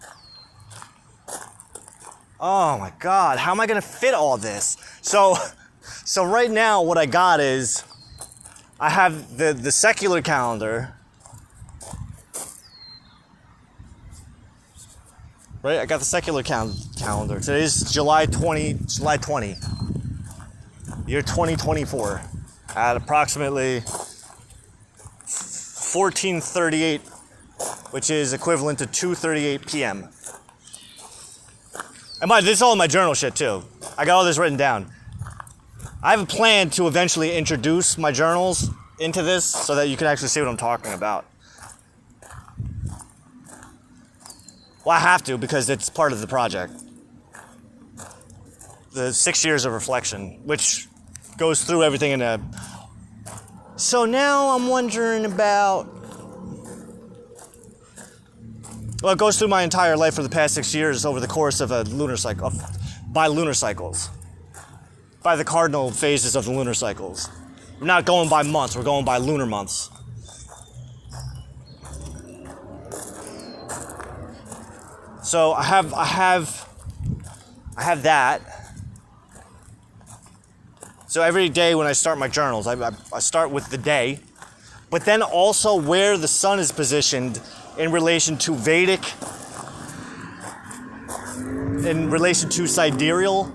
Oh my God, how am I gonna fit all this? So right now what I got is, I have the secular calendar. Right, I got the secular calendar. Today's July 20, year 2024, at approximately 14:38, which is equivalent to 2:38 p.m. And this is all in my journal shit too. I got all this written down. I have a plan to eventually introduce my journals into this so that you can actually see what I'm talking about. Well, I have to because it's part of the project. The 6 years of reflection, which goes through everything in a... So now I'm wondering about... Well, it goes through my entire life for the past 6 years over the course of a lunar cycle, by lunar cycles, by the cardinal phases of the lunar cycles. We're not going by months, we're going by lunar months. So I have that. So every day when I start my journals, I start with the day, but then also where the sun is positioned in relation to Vedic, in relation to sidereal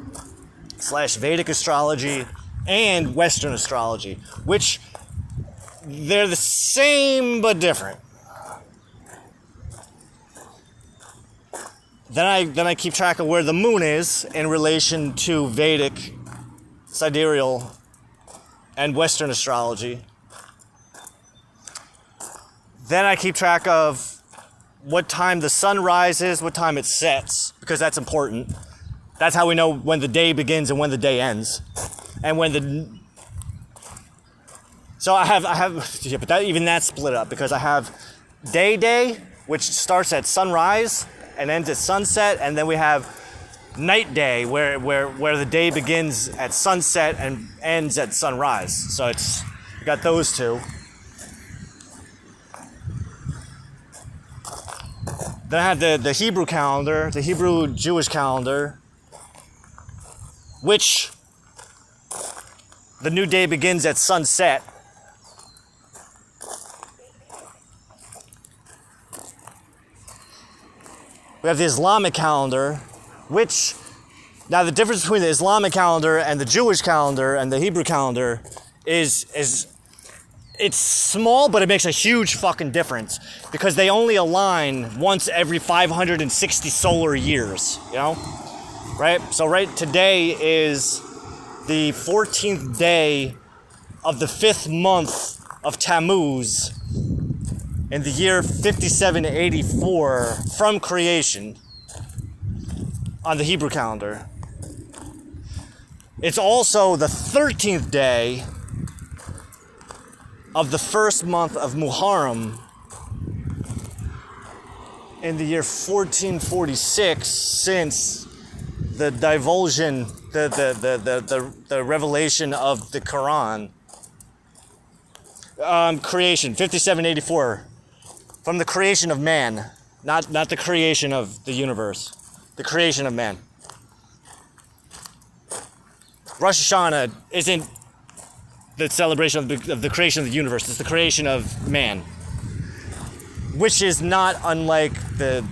/ Vedic astrology and Western astrology, which they're the same but different. Then I keep track of where the moon is in relation to Vedic, sidereal, and Western astrology. Then I keep track of what time the sun rises, what time it sets, because that's important. That's how we know when the day begins and when the day ends. And when the... So I have, yeah, but even that's split up because I have day, which starts at sunrise and ends at sunset, and then we have night day, where the day begins at sunset and ends at sunrise. So we got those two. Then I have the Hebrew calendar, the Hebrew Jewish calendar, which the new day begins at sunset. We have the Islamic calendar, which, now the difference between the Islamic calendar and the Jewish calendar and the Hebrew calendar is it's small, but it makes a huge fucking difference because they only align once every 560 solar years, you know? Right? So today is the 14th day of the 5th month of Tammuz in the year 5784 from creation on the Hebrew calendar. It's also the 13th day of the first month of Muharram in the year 1446 since the divulsion, the revelation of the Quran. Creation, 5784. From the creation of man, not the creation of the universe, the creation of man. Rosh Hashanah isn't the celebration of the creation of the universe, it's the creation of man, which is not unlike the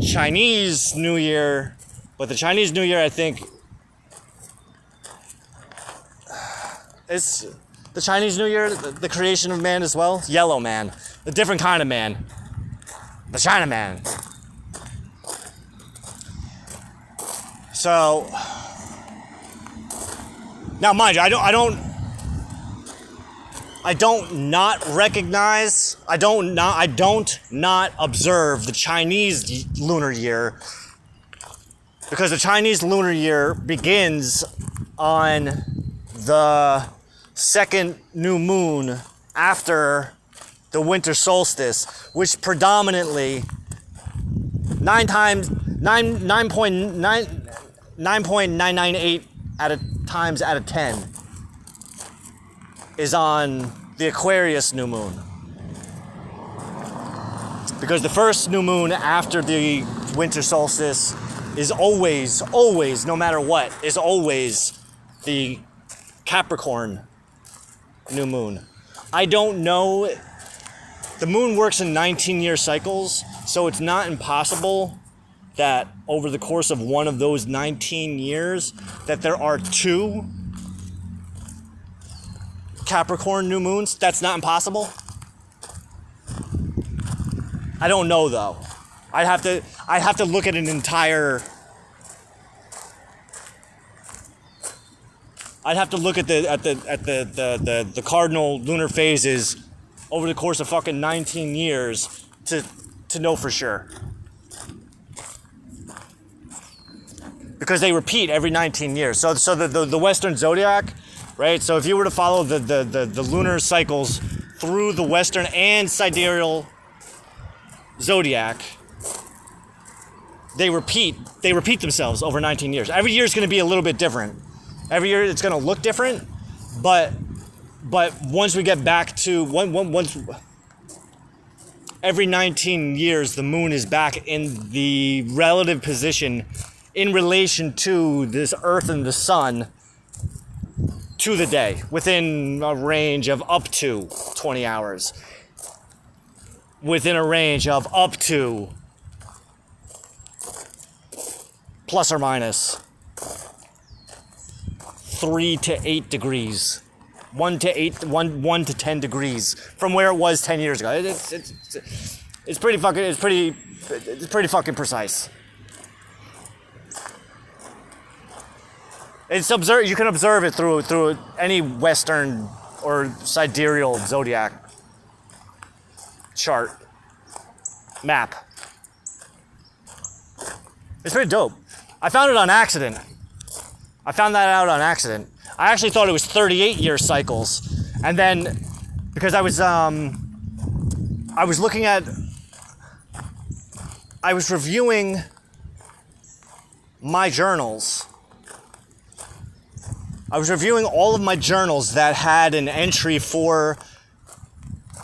Chinese New Year, but the Chinese New Year, I think, is the Chinese New Year the creation of man as well? Yellow man, a different kind of man, the China man. So now, mind you, I don't. I don't not recognize, I don't not observe the Chinese lunar year, because the Chinese lunar year begins on the second new moon after the winter solstice, which predominantly 9.998 times out of 10 is on the Aquarius new moon. Because the first new moon after the winter solstice is always, no matter what, is always the Capricorn new moon. I don't know. The moon works in 19-year cycles, so it's not impossible that over the course of one of those 19 years that there are two Capricorn new moons. That's not impossible. I don't know though. I'd have to look at an entire. I'd have to look at the cardinal lunar phases over the course of fucking 19 years to know for sure. Because they repeat every 19 years. So the Western zodiac, right? So if you were to follow the lunar cycles through the Western and sidereal zodiac, they repeat themselves over 19 years. Every year is going to be a little bit different. Every year it's going to look different, but once we get back to once every 19 years the moon is back in the relative position in relation to this Earth and the Sun to the day, within a range of up to 20 hours. Within a range of up to plus or minus 3 to 8 degrees. 1 to 10 degrees from where it was 10 years ago. It's pretty fucking precise. You can observe it through any Western or sidereal zodiac chart map. It's pretty dope. I found it on accident. I found that out on accident. I actually thought it was 38-year cycles, and then because I was reviewing my journals. I was reviewing all of my journals that had an entry for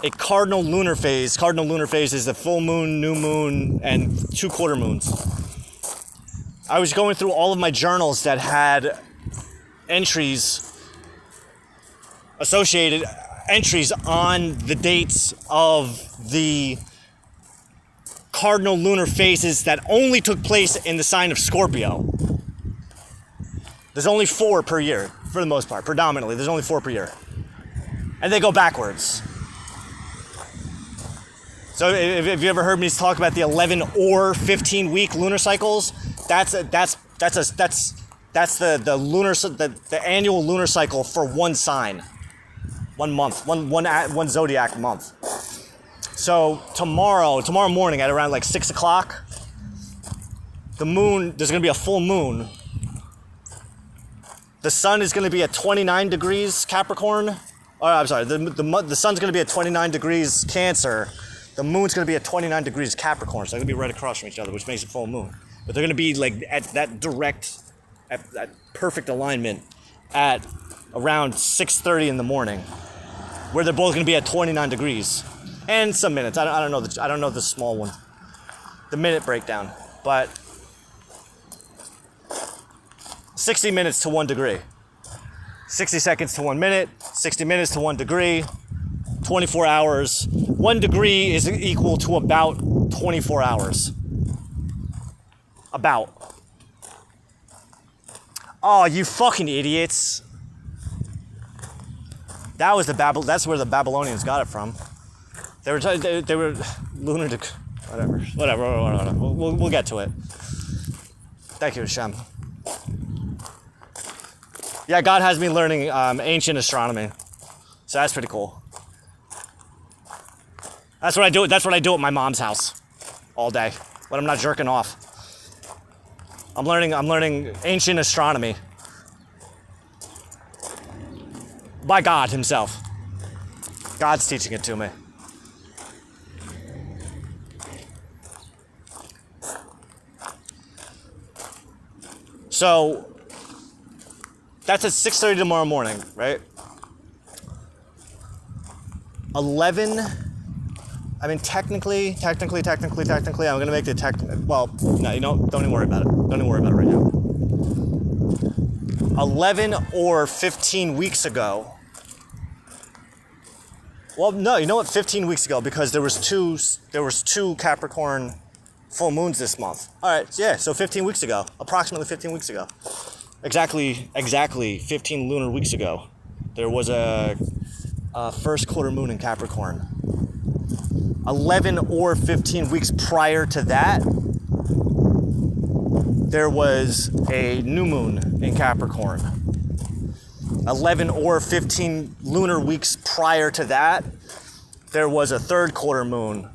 a cardinal lunar phase. Cardinal lunar phase is the full moon, new moon, and 2 quarter moons. I was going through all of my journals that had associated entries on the dates of the cardinal lunar phases that only took place in the sign of Scorpio. There's only 4 per year, for the most part, predominantly. There's only 4 per year. And they go backwards. So if you ever heard me talk about the 11 or 15-week lunar cycles, that's the annual lunar cycle for one sign, 1 month, one zodiac month. So tomorrow morning at around like 6 o'clock, there's going to be a full moon. The sun is going to be at 29 degrees Capricorn. Oh, I'm sorry. The sun's going to be at 29 degrees Cancer. The moon's going to be at 29 degrees Capricorn. So they're going to be right across from each other, which makes it full moon. But they're going to be like at that perfect alignment at around 6:30 in the morning, where they're both going to be at 29 degrees. And some minutes. I don't know the small one, the minute breakdown, but 60 minutes to 1 degree. 60 seconds to 1 minute, 60 minutes to 1 degree, 24 hours. 1 degree is equal to about 24 hours. About. Oh, you fucking idiots. That's where the Babylonians got it from. They were lunar whatever. We'll get to it. Thank you, Hashem. Yeah, God has me learning ancient astronomy, so that's pretty cool. That's what I do. That's what I do at my mom's house all day when I'm not jerking off. I'm learning ancient astronomy by God himself. God's teaching it to me. So that's at 6:30 tomorrow morning, right? 11. I mean, technically, I'm gonna make the well, no, don't even worry about it. Don't even worry about it right now. 11 or 15 weeks ago. Well, no, you know what? 15 weeks ago, because there was two Capricorn full moons this month. All right, yeah, so 15 weeks ago, approximately 15 weeks ago, exactly 15 lunar weeks ago, there was a first quarter moon in Capricorn. 11 or 15 weeks prior to that, there was a new moon in Capricorn. 11 or 15 lunar weeks prior to that, there was a third quarter moon.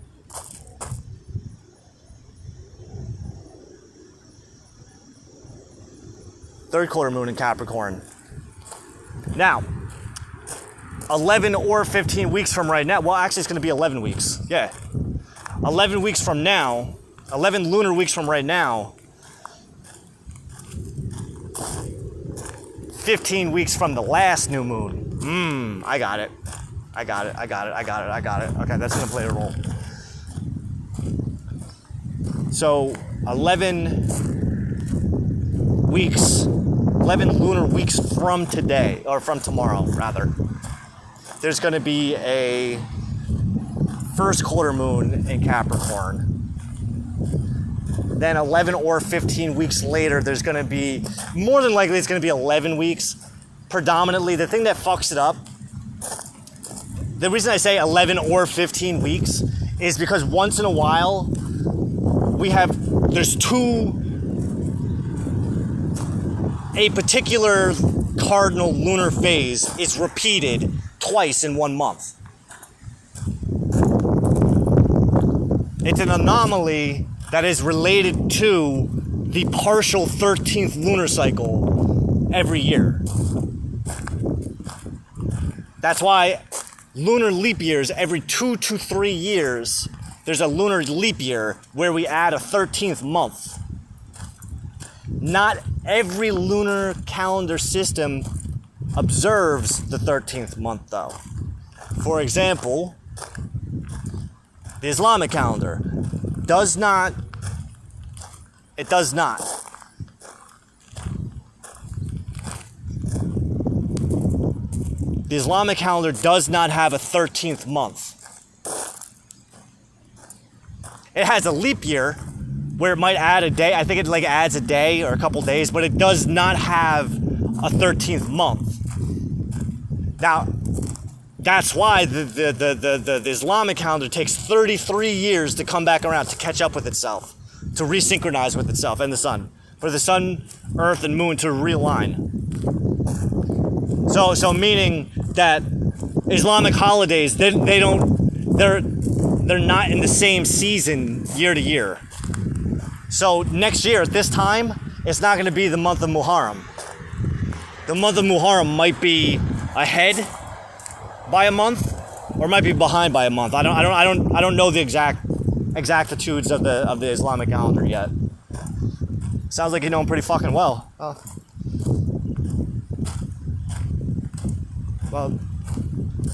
Third quarter moon in Capricorn. Now, 11 or 15 weeks from right now, well, actually it's going to be 11 weeks. Yeah. 11 weeks from now, 11 lunar weeks from right now, 15 weeks from the last new moon. I got it. Okay, that's going to play a role. So, 11 lunar weeks from today, or from tomorrow, rather, there's going to be a first quarter moon in Capricorn. Then 11 or 15 weeks later, there's going to be, more than likely, it's going to be 11 weeks. Predominantly, the thing that fucks it up, the reason I say 11 or 15 weeks is because once in a while, a particular cardinal lunar phase is repeated twice in 1 month. It's an anomaly that is related to the partial 13th lunar cycle every year. That's why lunar leap years, every 2 to 3 years, there's a lunar leap year where we add a 13th month. Not every lunar calendar system observes the 13th month, though. For example, the Islamic calendar does not. It does not. The Islamic calendar does not have a 13th month. It has a leap year where it might add a day. I think it adds a day or a couple days, but it does not have a 13th month. Now, that's why the Islamic calendar takes 33 years to come back around, to catch up with itself, to resynchronize with itself and the sun, for the sun, earth, and moon to realign. So meaning that Islamic holidays, they're not in the same season year to year. So next year at this time, it's not going to be the month of Muharram. The month of Muharram might be ahead by a month, or might be behind by a month. I don't know the exactitudes of the Islamic calendar yet. Sounds like you know them pretty fucking well. Well,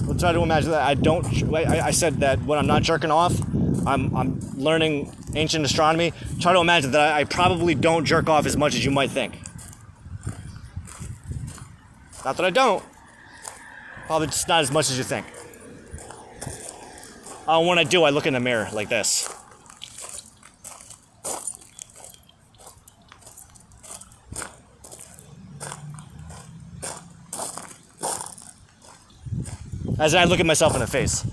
we'll try to imagine that I said that when I'm not jerking off, I'm learning ancient astronomy. Try to imagine that I probably don't jerk off as much as you might think. Not that I don't. Probably just not as much as you think. When I do, I look in the mirror like this. As I look at myself in the face.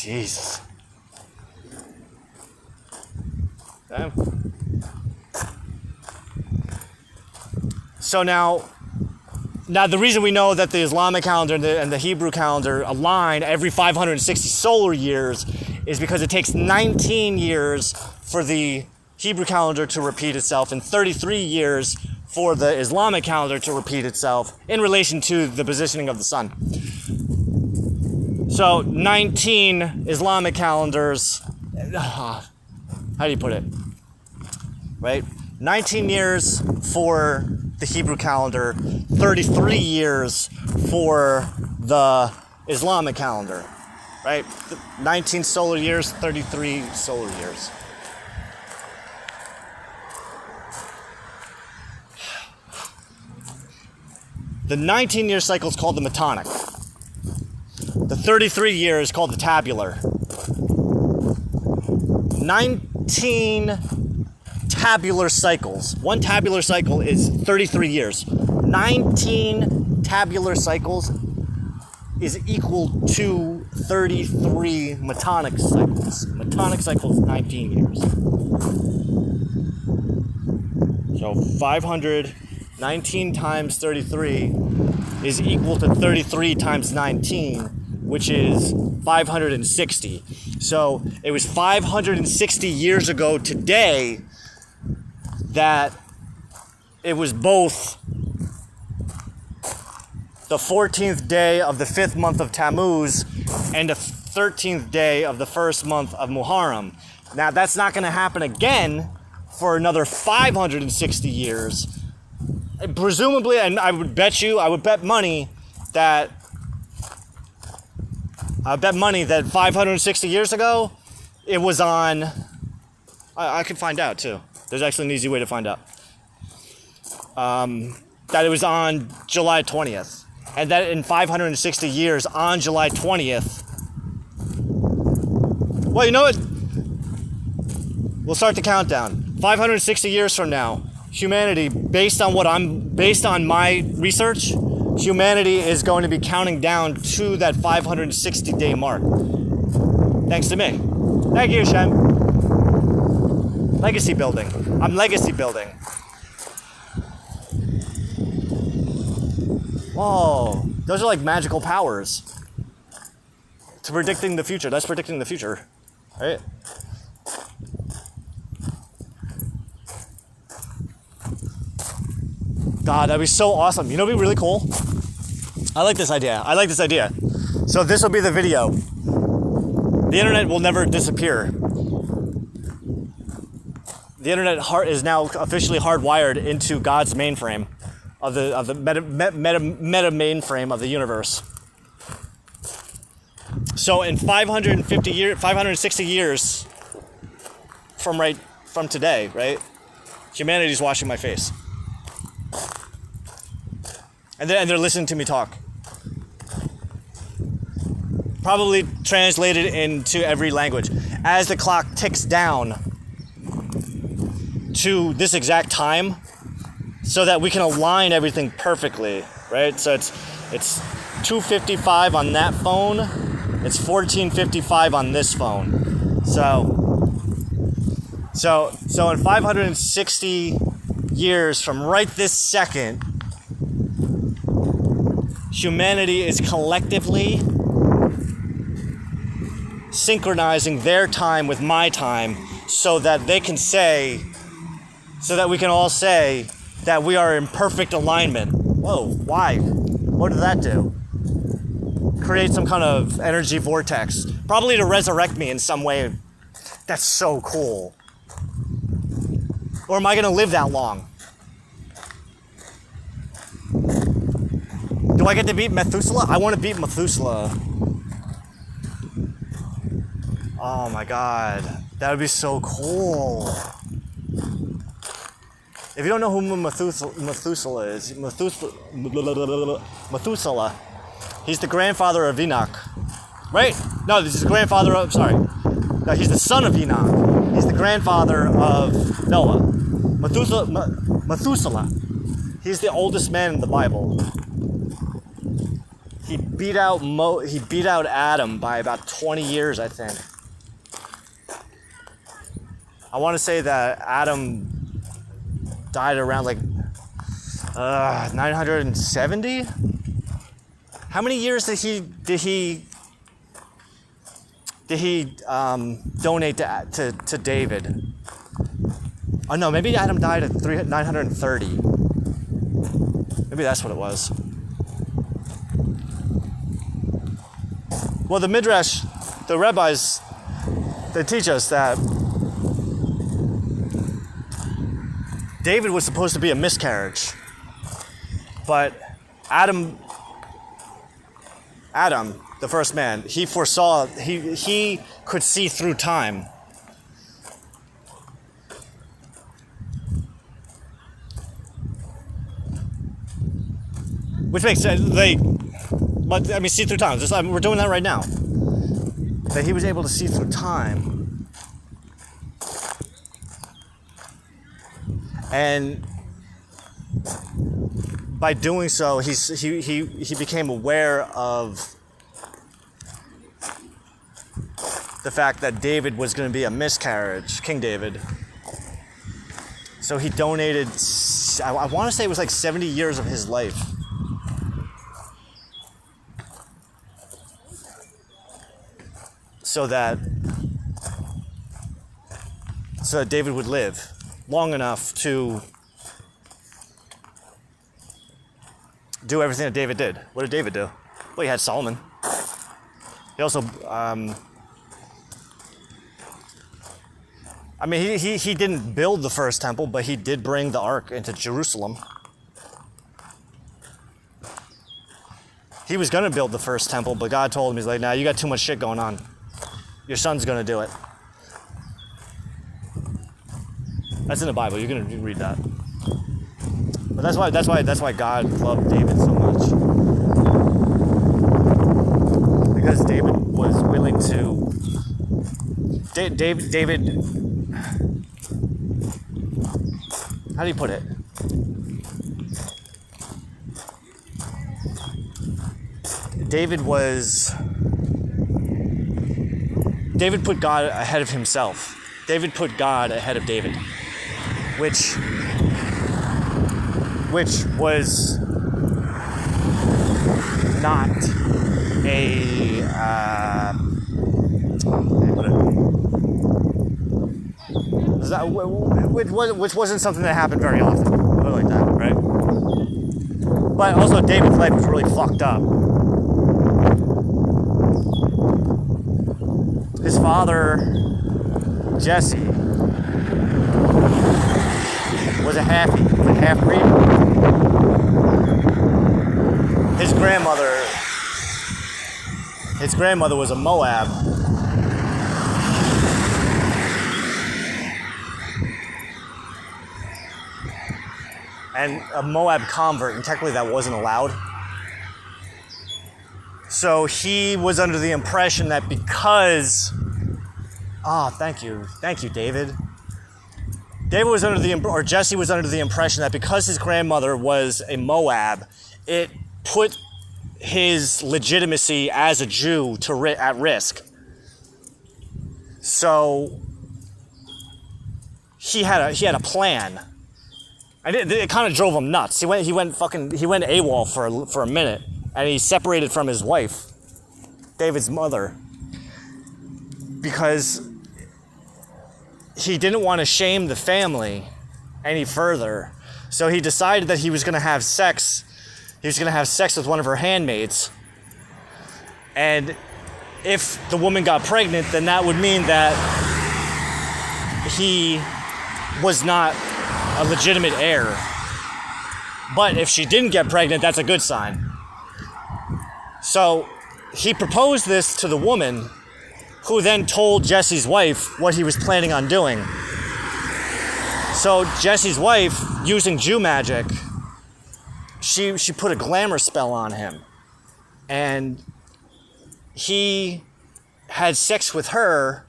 Jesus. Okay. So now, Now, the reason we know that the Islamic calendar and the Hebrew calendar align every 560 solar years is because it takes 19 years for the Hebrew calendar to repeat itself and 33 years for the Islamic calendar to repeat itself in relation to the positioning of the sun. So 19 Islamic calendars, how do you put it? Right? 19 years for the Hebrew calendar, 33 years for the Islamic calendar, right? 19 solar years, 33 solar years. The 19-year cycle is called the Metonic. The 33 year is called the tabular. 19 tabular cycles. One tabular cycle is 33 years. 19 tabular cycles is equal to 33 Metonic cycles. Metonic cycle is 19 years. So 519 times 33 is equal to 33 times 19, which is 560. So it was 560 years ago today that it was both the 14th day of the 5th month of Tammuz and the 13th day of the 1st month of Muharram. Now, that's not going to happen again for another 560 years. Presumably, and I would bet money that 560 years ago, it was on, I can find out too. There's actually an easy way to find out. That it was on July 20th. And that in 560 years, on July 20th, well, you know what? We'll start the countdown. 560 years from now, humanity, based on my research, humanity is going to be counting down to that 560 day mark. Thanks to me. Thank you, Shem. Legacy building. I'm legacy building. Whoa, those are like magical powers to predicting the future. That's predicting the future, right? God, that'd be so awesome. You know what'd be really cool? I like this idea. So this will be the video. The internet will never disappear. The internet is now officially hardwired into God's mainframe of the meta mainframe of the universe. So in 560 years from today, right? Humanity's washing my face. And they're listening to me talk. Probably translated into every language. As the clock ticks down to this exact time, so that we can align everything perfectly, right? So it's 2:55 on that phone. It's 14:55 on this phone. So in 560 years from right this second, humanity is collectively synchronizing their time with my time so that we can all say that we are in perfect alignment. Whoa, why? What did that do? Create some kind of energy vortex. Probably to resurrect me in some way. That's so cool. Or am I going to live that long? Do I get to beat Methuselah? I want to beat Methuselah. Oh my god. That would be so cool. If you don't know who Methuselah is, Methuselah, he's the grandfather of Enoch. Right? No, this is the grandfather of, no, he's the son of Enoch. He's the grandfather of Noah. Methuselah. He's the oldest man in the Bible. He beat out Adam by about 20 years, I think. I want to say that Adam died around like 970? How many years did he donate to David? Oh no, maybe Adam died at 930. Maybe that's what it was. Well, the Midrash, the rabbis, they teach us that David was supposed to be a miscarriage, but Adam, the first man, he foresaw, he could see through time. Which makes sense. See through time. We're doing that right now. That he was able to see through time. And by doing so, he became aware of the fact that David was going to be a miscarriage, King David. So he donated, I want to say it was like 70 years of his life. So that David would live long enough to do everything that David did. What did David do? Well, he had Solomon. He also, he didn't build the first temple, but he did bring the ark into Jerusalem. He was going to build the first temple, but God told him, he's like, nah, you got too much shit going on. Your son's going to do it. That's in the Bible. You can read that. But that's why God loved David so much. Because David was willing to. David. How do you put it? David put God ahead of himself. David put God ahead of David, which was not which wasn't something that happened very often, like that, right? But also David's life was really fucked up. His father, Jesse, was a half-breed. His grandmother was a Moab. And a Moab convert, and technically that wasn't allowed. So he was under the impression that because... thank you, David. Jesse was under the impression that because his grandmother was a Moab, it put his legitimacy as a Jew at risk. So he had a plan. And it kind of drove him nuts. He went AWOL for a minute, and he separated from his wife, David's mother, because he didn't want to shame the family any further. So he decided that he was going to have sex. He was going to have sex with one of her handmaids. And if the woman got pregnant, then that would mean that he was not a legitimate heir. But if she didn't get pregnant, that's a good sign. So he proposed this to the woman, who then told Jesse's wife what he was planning on doing. So Jesse's wife, using Jew magic, she put a glamour spell on him. And he had sex with her,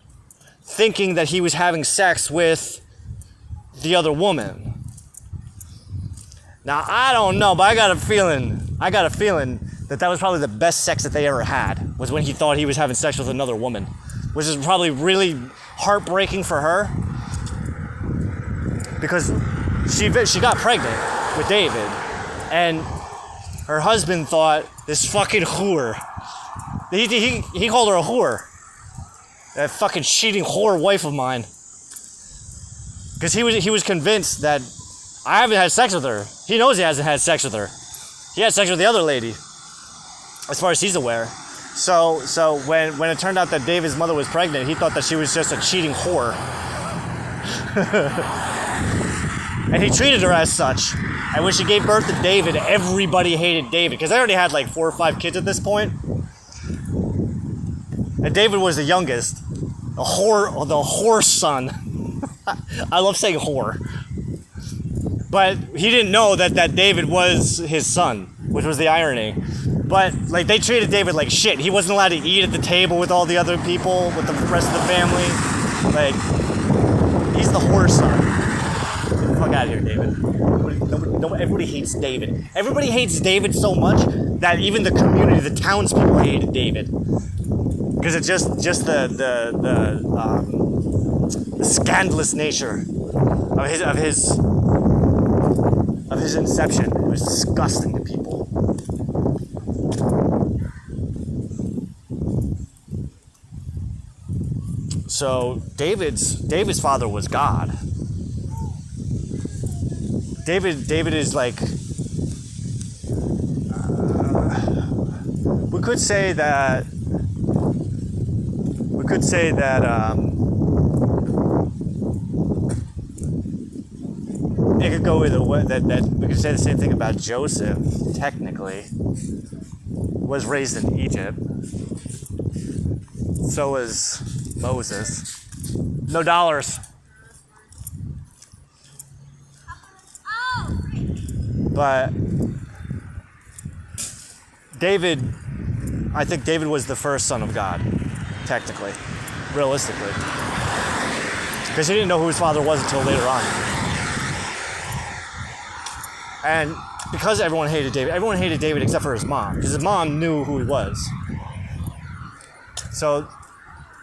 thinking that he was having sex with the other woman. Now, I don't know, but I got a feeling that was probably the best sex that they ever had, was when he thought he was having sex with another woman, which is probably really heartbreaking for her, because she got pregnant with David, and her husband thought this fucking whore. He called her a whore. That fucking cheating whore wife of mine. Because he was convinced that I haven't had sex with her. He knows he hasn't had sex with her. He had sex with the other lady, as far as he's aware. So when it turned out that David's mother was pregnant, he thought that she was just a cheating whore. And he treated her as such. And when she gave birth to David, everybody hated David. Because they already had like 4 or 5 kids at this point. And David was the youngest. The whore son. I love saying whore. But he didn't know that David was his son, which was the irony. But like they treated David like shit. He wasn't allowed to eat at the table with all the other people, with the rest of the family. Like, he's the whore son. Get the fuck out of here, David. Everybody hates David. Everybody hates David so much that even the community, the townspeople hated David. Because it's just the scandalous nature of his inception. It was disgusting to people. So David's father was God. David is like, we could say that it could go either way. That we could say the same thing about Joseph. Technically, was raised in Egypt. So was Moses. No dollars. But I think David was the first son of God, technically, realistically. Because he didn't know who his father was until later on. And because everyone hated David except for his mom, because his mom knew who he was. So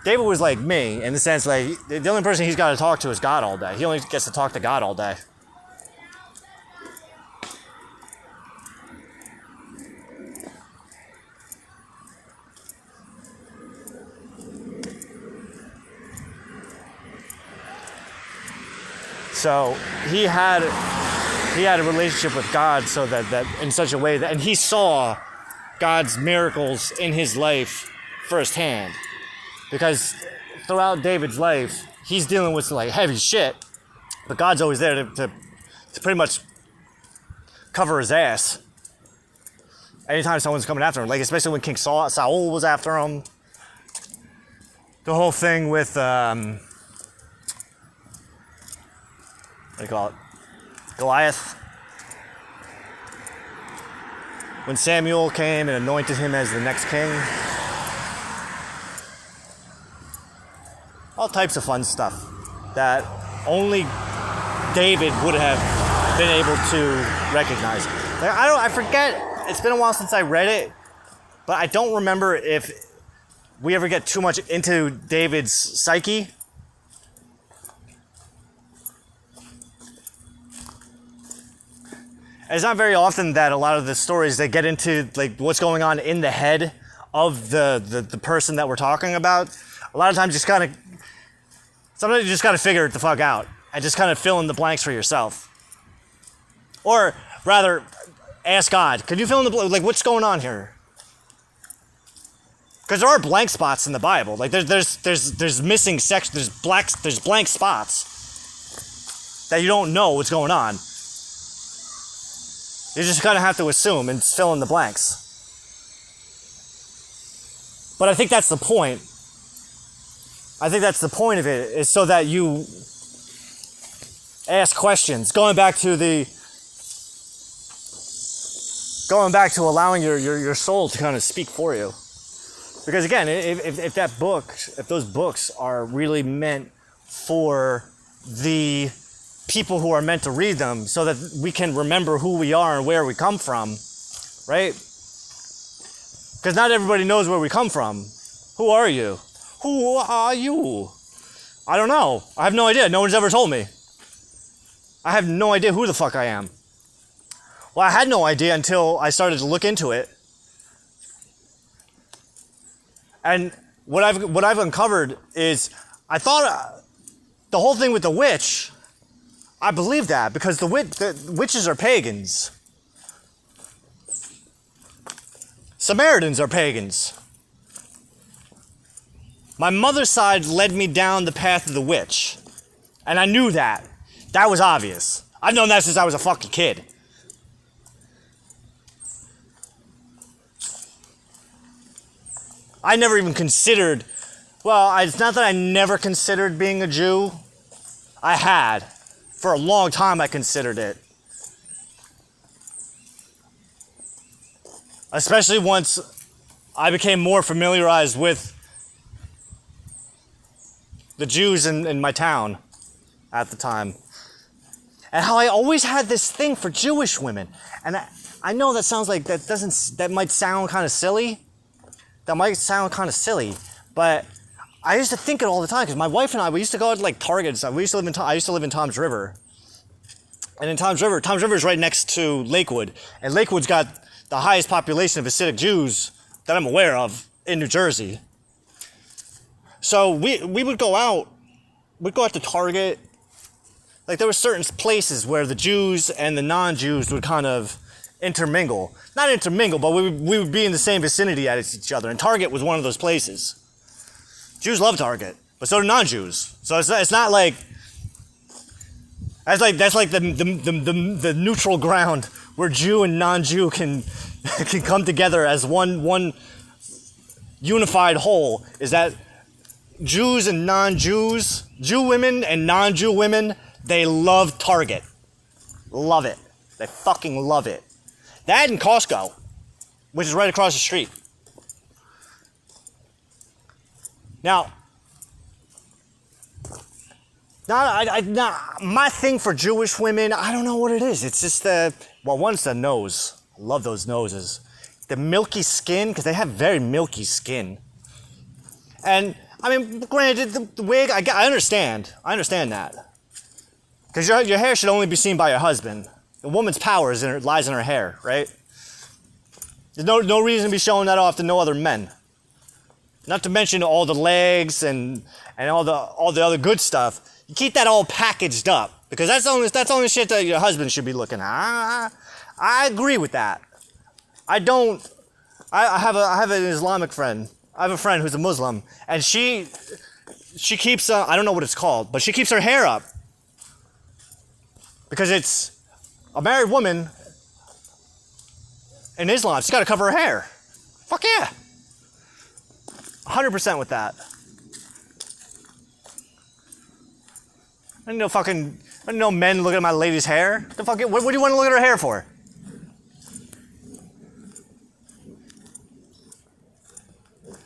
David was like me, in the sense like the only person he's got to talk to is God all day. He only gets to talk to God all day. So he had a relationship with God, so that in such a way that, and he saw God's miracles in his life firsthand, because throughout David's life he's dealing with like heavy shit, but God's always there to pretty much cover his ass anytime someone's coming after him, like especially when King Saul was after him. The whole thing with what do you call it? Goliath. When Samuel came and anointed him as the next king. All types of fun stuff that only David would have been able to recognize. Like, I forget, it's been a while since I read it, but I don't remember if we ever get too much into David's psyche. It's not very often that a lot of the stories, they get into like what's going on in the head of the person that we're talking about. A lot of times sometimes you just gotta figure it the fuck out and just kind of fill in the blanks for yourself. Or rather, ask God, can you fill in the blanks? Like, what's going on here? Because there are blank spots in the Bible. Like there's missing sections, there's blank spots that you don't know what's going on. You just kind of have to assume and fill in the blanks. But I think that's the point. I think that's the point of it, is so that you ask questions. Going back to allowing your soul to kind of speak for you. Because again, if those books are really meant for the people who are meant to read them, so that we can remember who we are and where we come from, right? Because not everybody knows where we come from. Who are you? Who are you? I don't know. I have no idea. No one's ever told me. I have no idea who the fuck I am. Well, I had no idea until I started to look into it. And what I've uncovered is, I thought the whole thing with the witch, I believe that because the witches are pagans. Samaritans are pagans. My mother's side led me down the path of the witch. And I knew that. That was obvious. I've known that since I was a fucking kid. I never even considered, well, it's not that I never considered being a Jew. I had. For a long time I considered it. Especially once I became more familiarized with the Jews in my town at the time. And how I always had this thing for Jewish women. And I know that sounds like, that might sound kind of silly. That might sound kind of silly, but I used to think it all the time because my wife and I, we used to go to like Target and stuff. I used to live in Tom's River. And in Tom's River is right next to Lakewood. And Lakewood's got the highest population of Hasidic Jews that I'm aware of in New Jersey. So we would go out, we'd go out to Target. Like there were certain places where the Jews and the non-Jews would kind of intermingle. Not intermingle, but we would be in the same vicinity as each other. And Target was one of those places. Jews love Target, but so do non-Jews. So it's not like that's like the neutral ground where Jew and non-Jew can come together as one unified whole. Is that Jews and non-Jews, Jew women and non-Jew women, they love Target. Love it. They fucking love it. That and Costco, which is right across the street. Now, my thing for Jewish women, I don't know what it is. It's just one, it's the nose. I love those noses. The milky skin, because they have very milky skin. And, I mean, granted, the wig, I understand. I understand that. Because your hair should only be seen by your husband. A woman's power lies in her hair, right? There's no reason to be showing that off to no other men. Not to mention all the legs and all the other good stuff. You keep that all packaged up because that's only shit that your husband should be looking at. I agree with that. I have an Islamic friend. I have a friend who's a Muslim, and she keeps I don't know what it's called, but she keeps her hair up because it's a married woman in Islam. She's got to cover her hair. Fuck yeah. 100% with that. I don't know men looking at my lady's hair. What do you want to look at her hair for?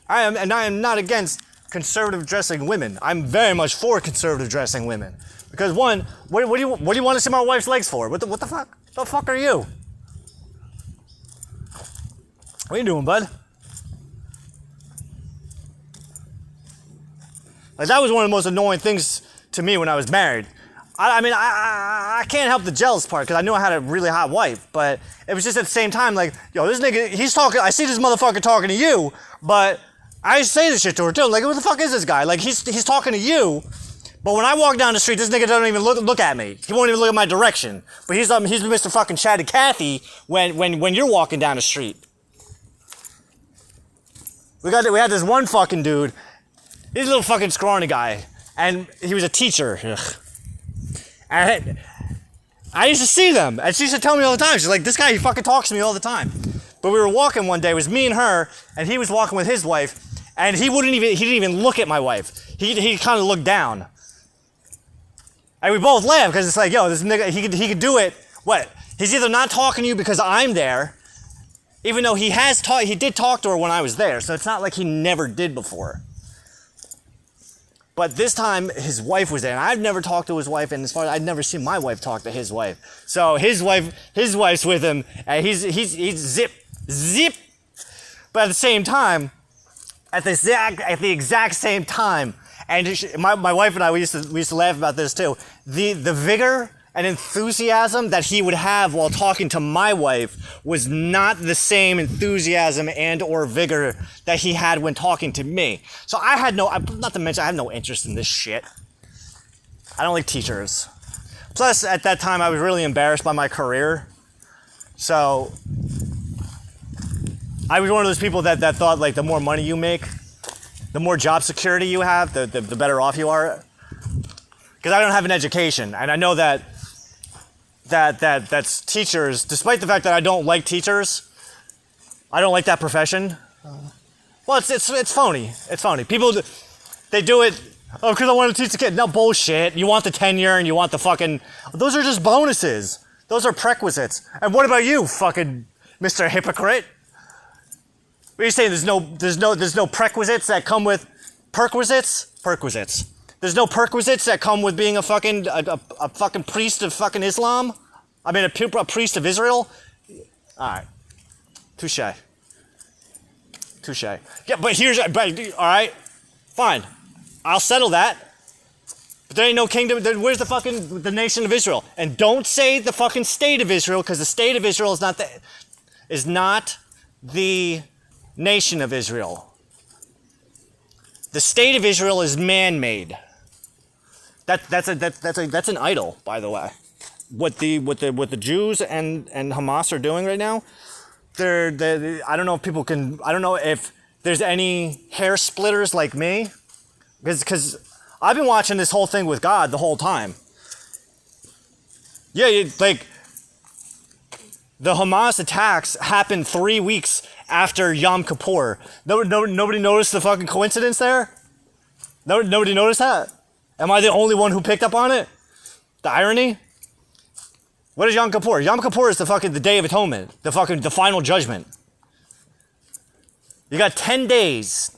I am not against conservative dressing women. I'm very much for conservative dressing women. Because one, what do you want to see my wife's legs for? What the fuck? The fuck are you? What are you doing, bud? Like, that was one of the most annoying things to me when I was married. I can't help the jealous part because I knew I had a really hot wife, but it was just at the same time like, yo, this nigga, he's talking, I see this motherfucker talking to you, but I say this shit to her too. Like, what the fuck is this guy? Like, he's talking to you, but when I walk down the street, this nigga doesn't even look at me. He won't even look at my direction. But he's Mr. fucking Chatty Cathy when you're walking down the street. We had this one fucking dude. He's a little fucking scrawny guy, and he was a teacher. Ugh. And I used to see them, and she used to tell me all the time. She's like, this guy, he fucking talks to me all the time. But we were walking one day, it was me and her, and he was walking with his wife, and he didn't even look at my wife. He kind of looked down. And we both laughed, because it's like, yo, this nigga, he could do it. What? He's either not talking to you because I'm there, even though he did talk to her when I was there, so it's not like he never did before. But this time, his wife was there, and I've never talked to his wife, and as far as I'd never seen my wife talk to his wife. So his wife's with him, and he's zip. But at the same time, at the exact same time, and my wife and I, we used to laugh about this too. The vigor and enthusiasm that he would have while talking to my wife was not the same enthusiasm and or vigor that he had when talking to me. So I had not to mention, I have no interest in this shit. I don't like teachers. Plus, at that time, I was really embarrassed by my career. So I was one of those people that thought like the more money you make, the more job security you have, the better off you are. Because I don't have an education, and I know that's teachers, despite the fact that I don't like teachers, I don't like that profession. Well, it's phony. It's phony. People, they do it, because I want to teach the kid. No, bullshit. You want the tenure and you want the fucking, those are just bonuses. Those are prerequisites. And what about you, fucking Mr. Hypocrite? What are you saying? There's no prerequisites that come with perquisites? Perquisites. There's no perquisites that come with being a fucking priest of fucking Islam? I mean, a priest of Israel? Alright. Touche. Yeah, but alright. Fine. I'll settle that. But there ain't no kingdom. Where's the nation of Israel? And don't say the fucking state of Israel, because the state of Israel is not the nation of Israel. The state of Israel is man-made. That's an idol, by the way. What the Jews and Hamas are doing right now, I don't know if people can. I don't know if there's any hair splitters like me, because I've been watching this whole thing with God the whole time. Yeah, like the Hamas attacks happened 3 weeks after Yom Kippur. Nobody noticed the fucking coincidence there? Nobody noticed that? Am I the only one who picked up on it? The irony? What is Yom Kippur? Yom Kippur is the Day of Atonement. The final judgment. You got 10 days.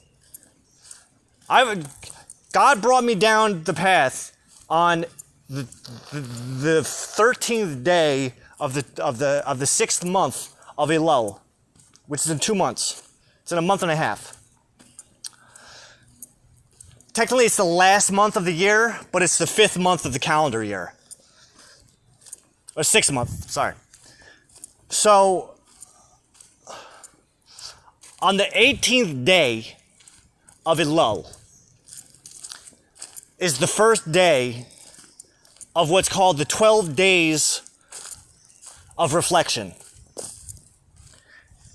God brought me down the path on the 13th day of the 6th month of Elul, which is in 2 months. It's in a month and a half. Technically, it's the last month of the year, but it's the 5th month of the calendar year. Or 6th month, sorry. So, on the 18th day of Elul is the first day of what's called the 12 days of reflection.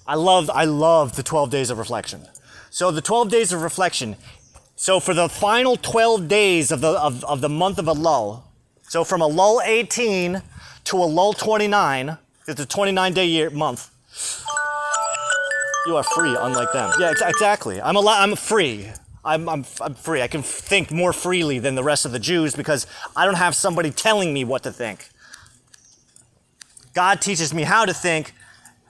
I love the 12 days of reflection. So the 12 days of reflection. So for the final 12 days of the month of Elul, so from Elul 18 to Elul 29, it's a 29-day month. You are free, unlike them. Yeah, exactly. I'm free. I'm free. I can think more freely than the rest of the Jews because I don't have somebody telling me what to think. God teaches me how to think.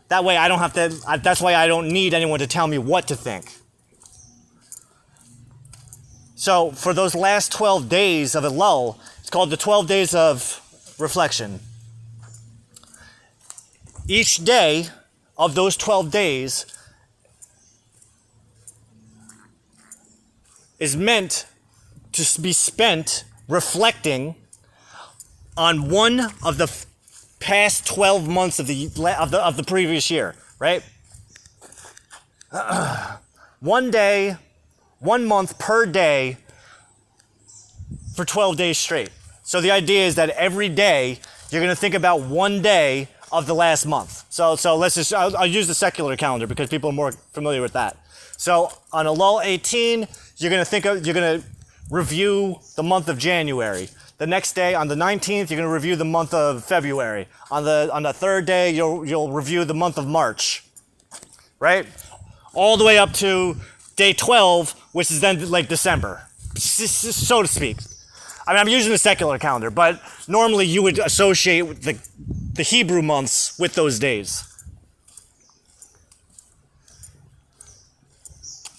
That way I don't have to. That's why I don't need anyone to tell me what to think. So for those last 12 days of Elul, it's called the 12 days of reflection. Each day of those 12 days is meant to be spent reflecting on one of the past 12 months of the previous year, right? 1 day, 1 month per day for 12 days straight. So the idea is that every day you're going to think about 1 day of the last month. So let's just, I'll use the secular calendar because people are more familiar with that. So on Elul 18, you're going to review the month of January. The next day, on the 19th, you're going to review the month of February. On the third day, you'll review the month of March, right? All the way up to day 12, which is then like December, so to speak. I mean, I'm using the secular calendar, but normally you would associate the Hebrew months with those days.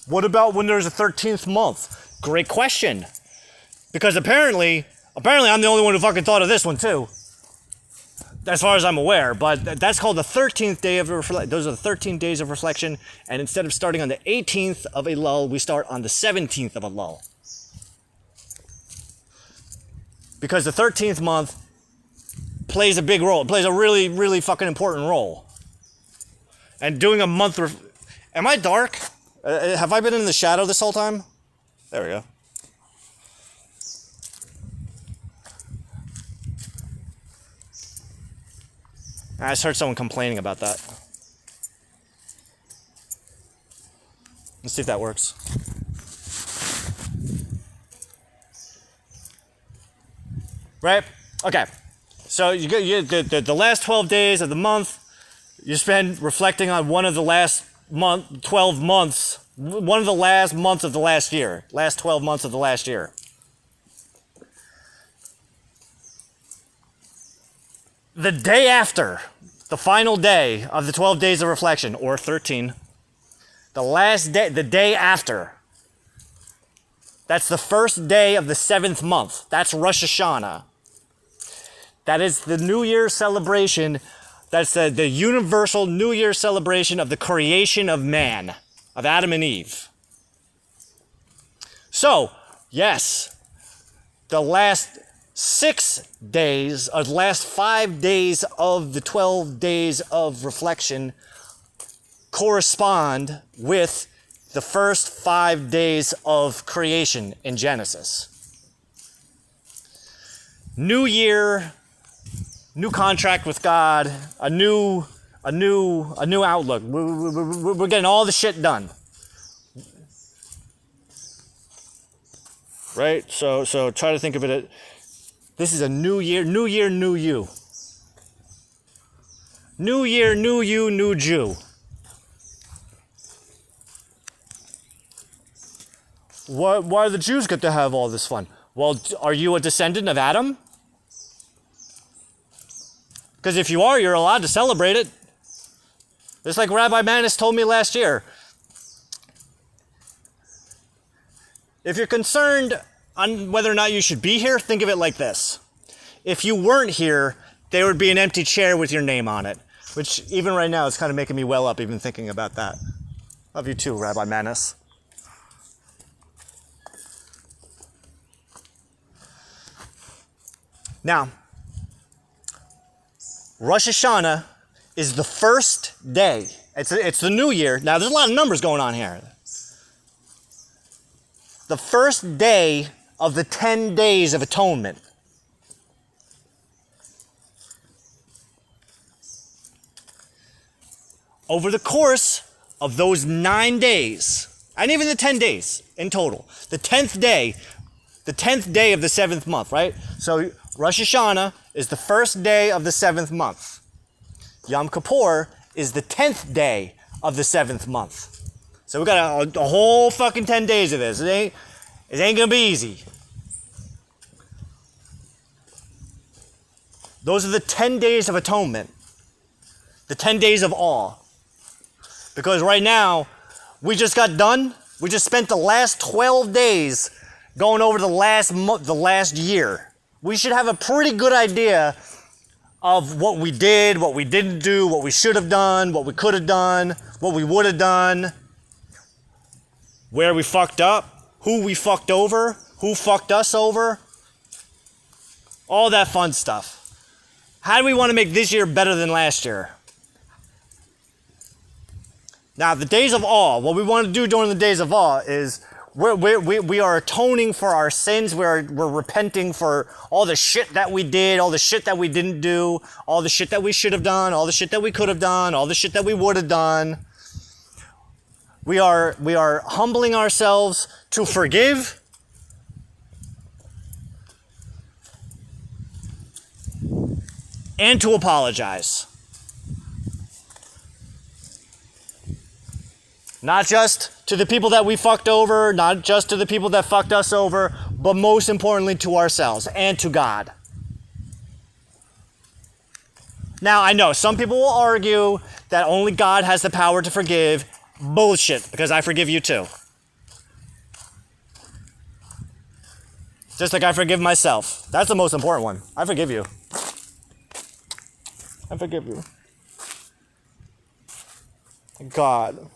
What about when there's a 13th month? Great question. Because apparently I'm the only one who fucking thought of this one too. As far as I'm aware, but that's called the 13th day of reflection. Those are the 13 days of reflection, and instead of starting on the 18th of Elul, we start on the 17th of Elul. Because the 13th month plays a big role. It plays a really, really fucking important role. And doing a month... Am I dark? Have I been in the shadow this whole time? There we go. I just heard someone complaining about that. Let's see if that works. Right? Okay. So you get the last 12 days of the month, you spend reflecting on one of the last 12 months, one of the last months of the last year, last 12 months of the last year. The day after, the final day of the 12 days of reflection, or 13, the last day, the day after, that's the first day of the 7th month. That's Rosh Hashanah. That is the New Year celebration. That's the universal New Year celebration of the creation of man, of Adam and Eve. So, yes, the last 6 days, or the last 5 days of the 12 days of reflection correspond with the first 5 days of creation in Genesis. New year, new contract with God, a new outlook. We're getting all the shit done. Right? So try to think of it. This is a new year, new you. New year, new you, new Jew. Why do the Jews get to have all this fun? Well, are you a descendant of Adam? Because if you are, you're allowed to celebrate it. Just like Rabbi Manis told me last year. If you're concerned on whether or not you should be here, think of it like this. If you weren't here, there would be an empty chair with your name on it. Which, even right now, is kind of making me well up even thinking about that. Love you too, Rabbi Manis. Now, Rosh Hashanah is the first day. It's the new year. Now, there's a lot of numbers going on here. The first day of the 10 days of atonement. Over the course of those 9 days, and even the 10 days in total, the 10th day of the 7th month, right? So Rosh Hashanah is the first day of the 7th month. Yom Kippur is the 10th day of the 7th month. So we got a whole fucking 10 days of this. It ain't gonna be easy. Those are the 10 days of atonement. The 10 days of awe. Because right now, we just got done. We just spent the last 12 days going over the last year. We should have a pretty good idea of what we did, what we didn't do, what we should have done, what we could have done, what we would have done, where we fucked up, who we fucked over, who fucked us over, all that fun stuff. How do we want to make this year better than last year? Now, the days of awe, what we want to do during the days of awe is we are atoning for our sins. We're repenting for all the shit that we did, all the shit that we didn't do, all the shit that we should have done, all the shit that we could have done, all the shit that we would have done. We are humbling ourselves to forgive and to apologize. Not just to the people that we fucked over, not just to the people that fucked us over, but most importantly to ourselves and to God. Now, I know some people will argue that only God has the power to forgive. Bullshit, because I forgive you too. Just like I forgive myself. That's the most important one. I forgive you. I forgive you. God.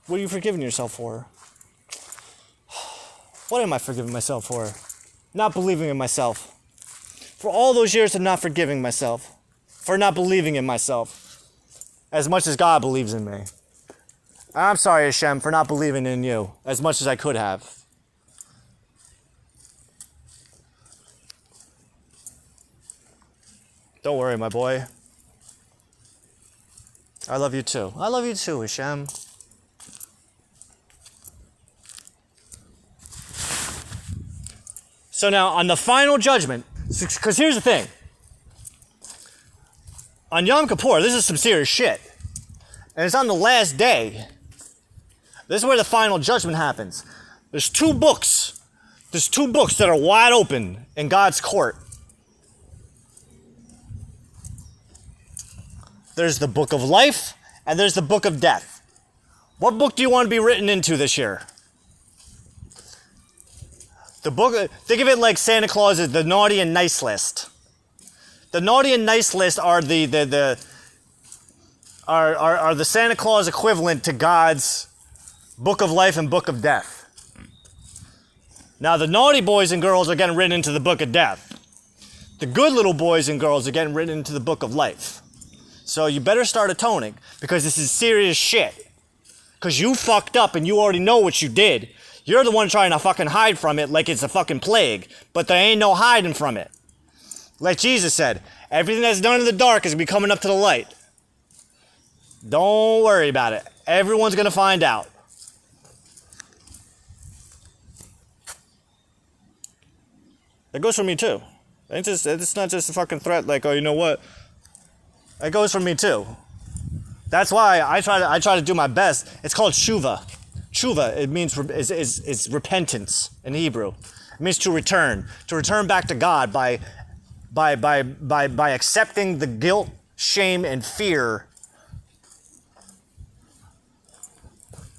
What are you forgiving yourself for? What am I forgiving myself for? Not believing in myself. For all those years of not forgiving myself. For not believing in myself. As much as God believes in me. I'm sorry, Hashem, for not believing in you. As much as I could have. Don't worry, my boy. I love you too. I love you too, Hashem. So now, on the final judgment, because here's the thing. On Yom Kippur, this is some serious shit. And it's on the last day. This is where the final judgment happens. There's two books. There's two books that are wide open in God's court. There's the book of life, and there's the book of death. What book do you want to be written into this year? The book, think of it like Santa Claus's the naughty and nice list. The naughty and nice list are the Santa Claus equivalent to God's book of life and book of death. Now the naughty boys and girls are getting written into the book of death. The good little boys and girls are getting written into the book of life. So you better start atoning, because this is serious shit. Because you fucked up and you already know what you did. You're the one trying to fucking hide from it like it's a fucking plague. But there ain't no hiding from it. Like Jesus said, everything that's done in the dark is going to be coming up to the light. Don't worry about it. Everyone's going to find out. That goes for me too. It's not just a fucking threat like, oh, you know what? It goes for me too. That's why I try to do my best. It's called tshuva. Tshuva, it means is repentance in Hebrew. It means to return back to God by accepting the guilt, shame, and fear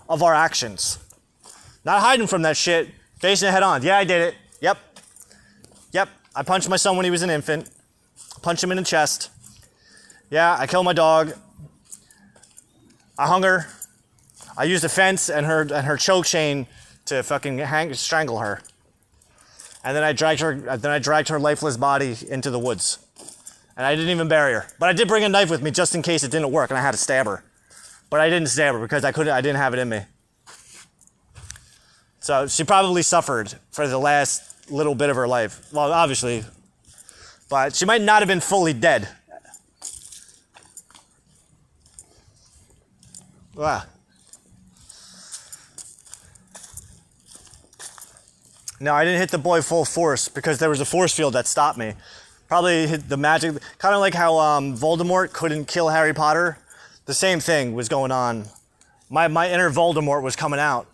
of our actions. Not hiding from that shit, facing it head on. Yeah, I did it. Yep. I punched my son when he was an infant. Punched him in the chest. Yeah, I killed my dog. I hung her. I used a fence and her choke chain to fucking strangle her. And then I dragged her lifeless body into the woods. And I didn't even bury her. But I did bring a knife with me just in case it didn't work and I had to stab her. But I didn't stab her because I didn't have it in me. So she probably suffered for the last little bit of her life. Well, obviously. But she might not have been fully dead. Wow. No, I didn't hit the boy full force because there was a force field that stopped me. Probably hit the magic, kind of like how Voldemort couldn't kill Harry Potter. The same thing was going on. My inner Voldemort was coming out.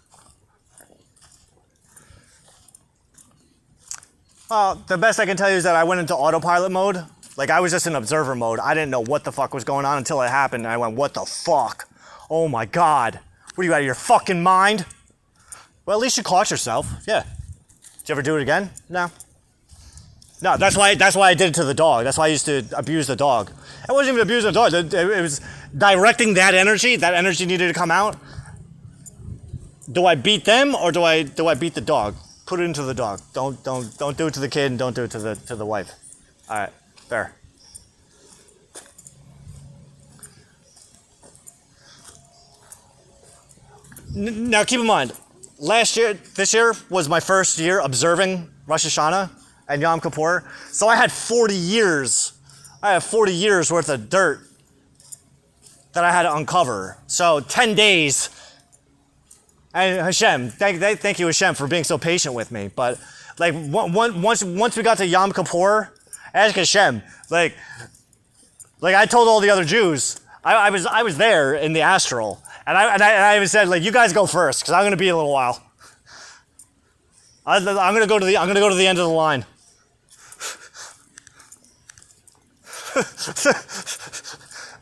Well, the best I can tell you is that I went into autopilot mode. Like, I was just in observer mode. I didn't know what the fuck was going on until it happened. And I went, what the fuck? Oh my God. What are you, out of your fucking mind? Well, at least you caught yourself. Yeah. Did you ever do it again? No. No, that's why I did it to the dog. That's why I used to abuse the dog. I wasn't even abusing the dog. It was directing that energy. That energy needed to come out. Do I beat them or do I beat the dog? Put it into the dog. Don't do it to the kid and don't do it to the wife. All right, fair. Now keep in mind, this year was my first year observing Rosh Hashanah and Yom Kippur. So I had 40 years. I have 40 years worth of dirt that I had to uncover. So 10 days. And Hashem, thank you Hashem for being so patient with me. But like once we got to Yom Kippur, ask Hashem. Like I told all the other Jews, I was there in the astral, and I even said, like, you guys go first because I'm gonna be a little while. I'm gonna go to the end of the line.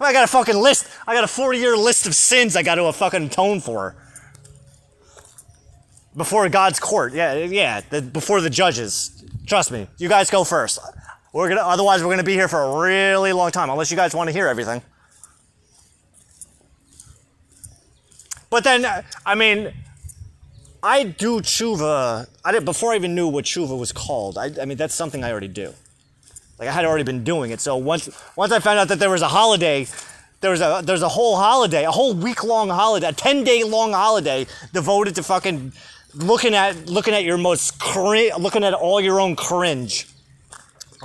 I got a fucking list. I got a 40-year list of sins I got to fucking atone for. Before God's court, before the judges. Trust me, you guys go first. Otherwise we're gonna be here for a really long time, unless you guys want to hear everything. But then, I mean, I do tshuva. Before I even knew what tshuva was called. I mean, that's something I already do. Like I had already been doing it. So once I found out that there was a holiday, there's a whole holiday, a whole week-long holiday, a 10-day long holiday devoted to fucking looking at your most looking at all your own cringe.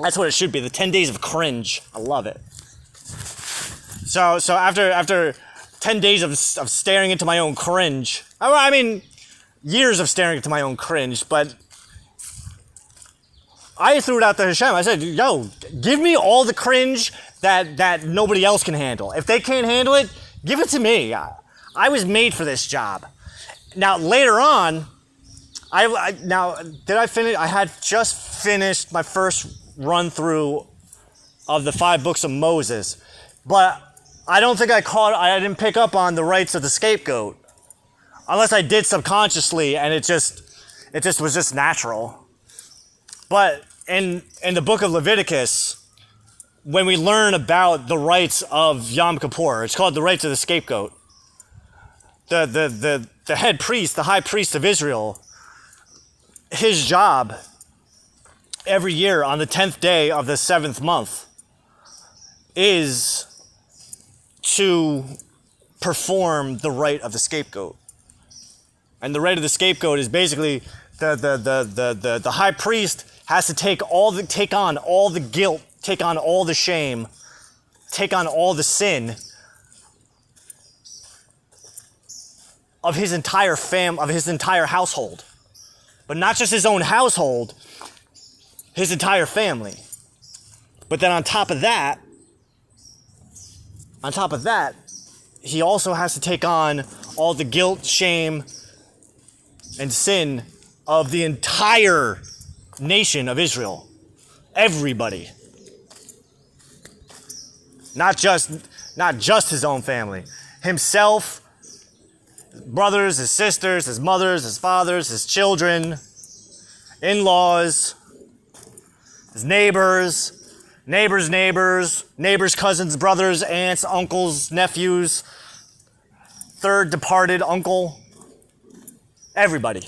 That's what it should be. The 10 days of cringe. I love it. So after 10 days of staring into my own cringe. I mean, years of staring into my own cringe, but I threw it out to Hashem. I said, yo, give me all the cringe that nobody else can handle. If they can't handle it, give it to me. I was made for this job. Now, later on, did I finish? I had just finished my first run through of the 5 books of Moses, but I don't think I didn't pick up on the rights of the scapegoat, unless I did subconsciously, and it just was just natural. But in the book of Leviticus, when we learn about the rights of Yom Kippur, it's called the rights of the scapegoat. The head priest, the high priest of Israel, his job every year on the 10th day of the 7th month is to perform the rite of the scapegoat. And the rite of the scapegoat is basically the high priest has to take on all the guilt, take on all the shame, take on all the sin of his entire of his entire household. But not just his own household, his entire family. But then on top of that, he also has to take on all the guilt, shame, and sin of the entire nation of Israel. Everybody. Not just his own family. Himself, his brothers, his sisters, his mothers, his fathers, his children, in-laws, his neighbors, neighbors, cousins, brothers, aunts, uncles, nephews, third departed uncle, everybody.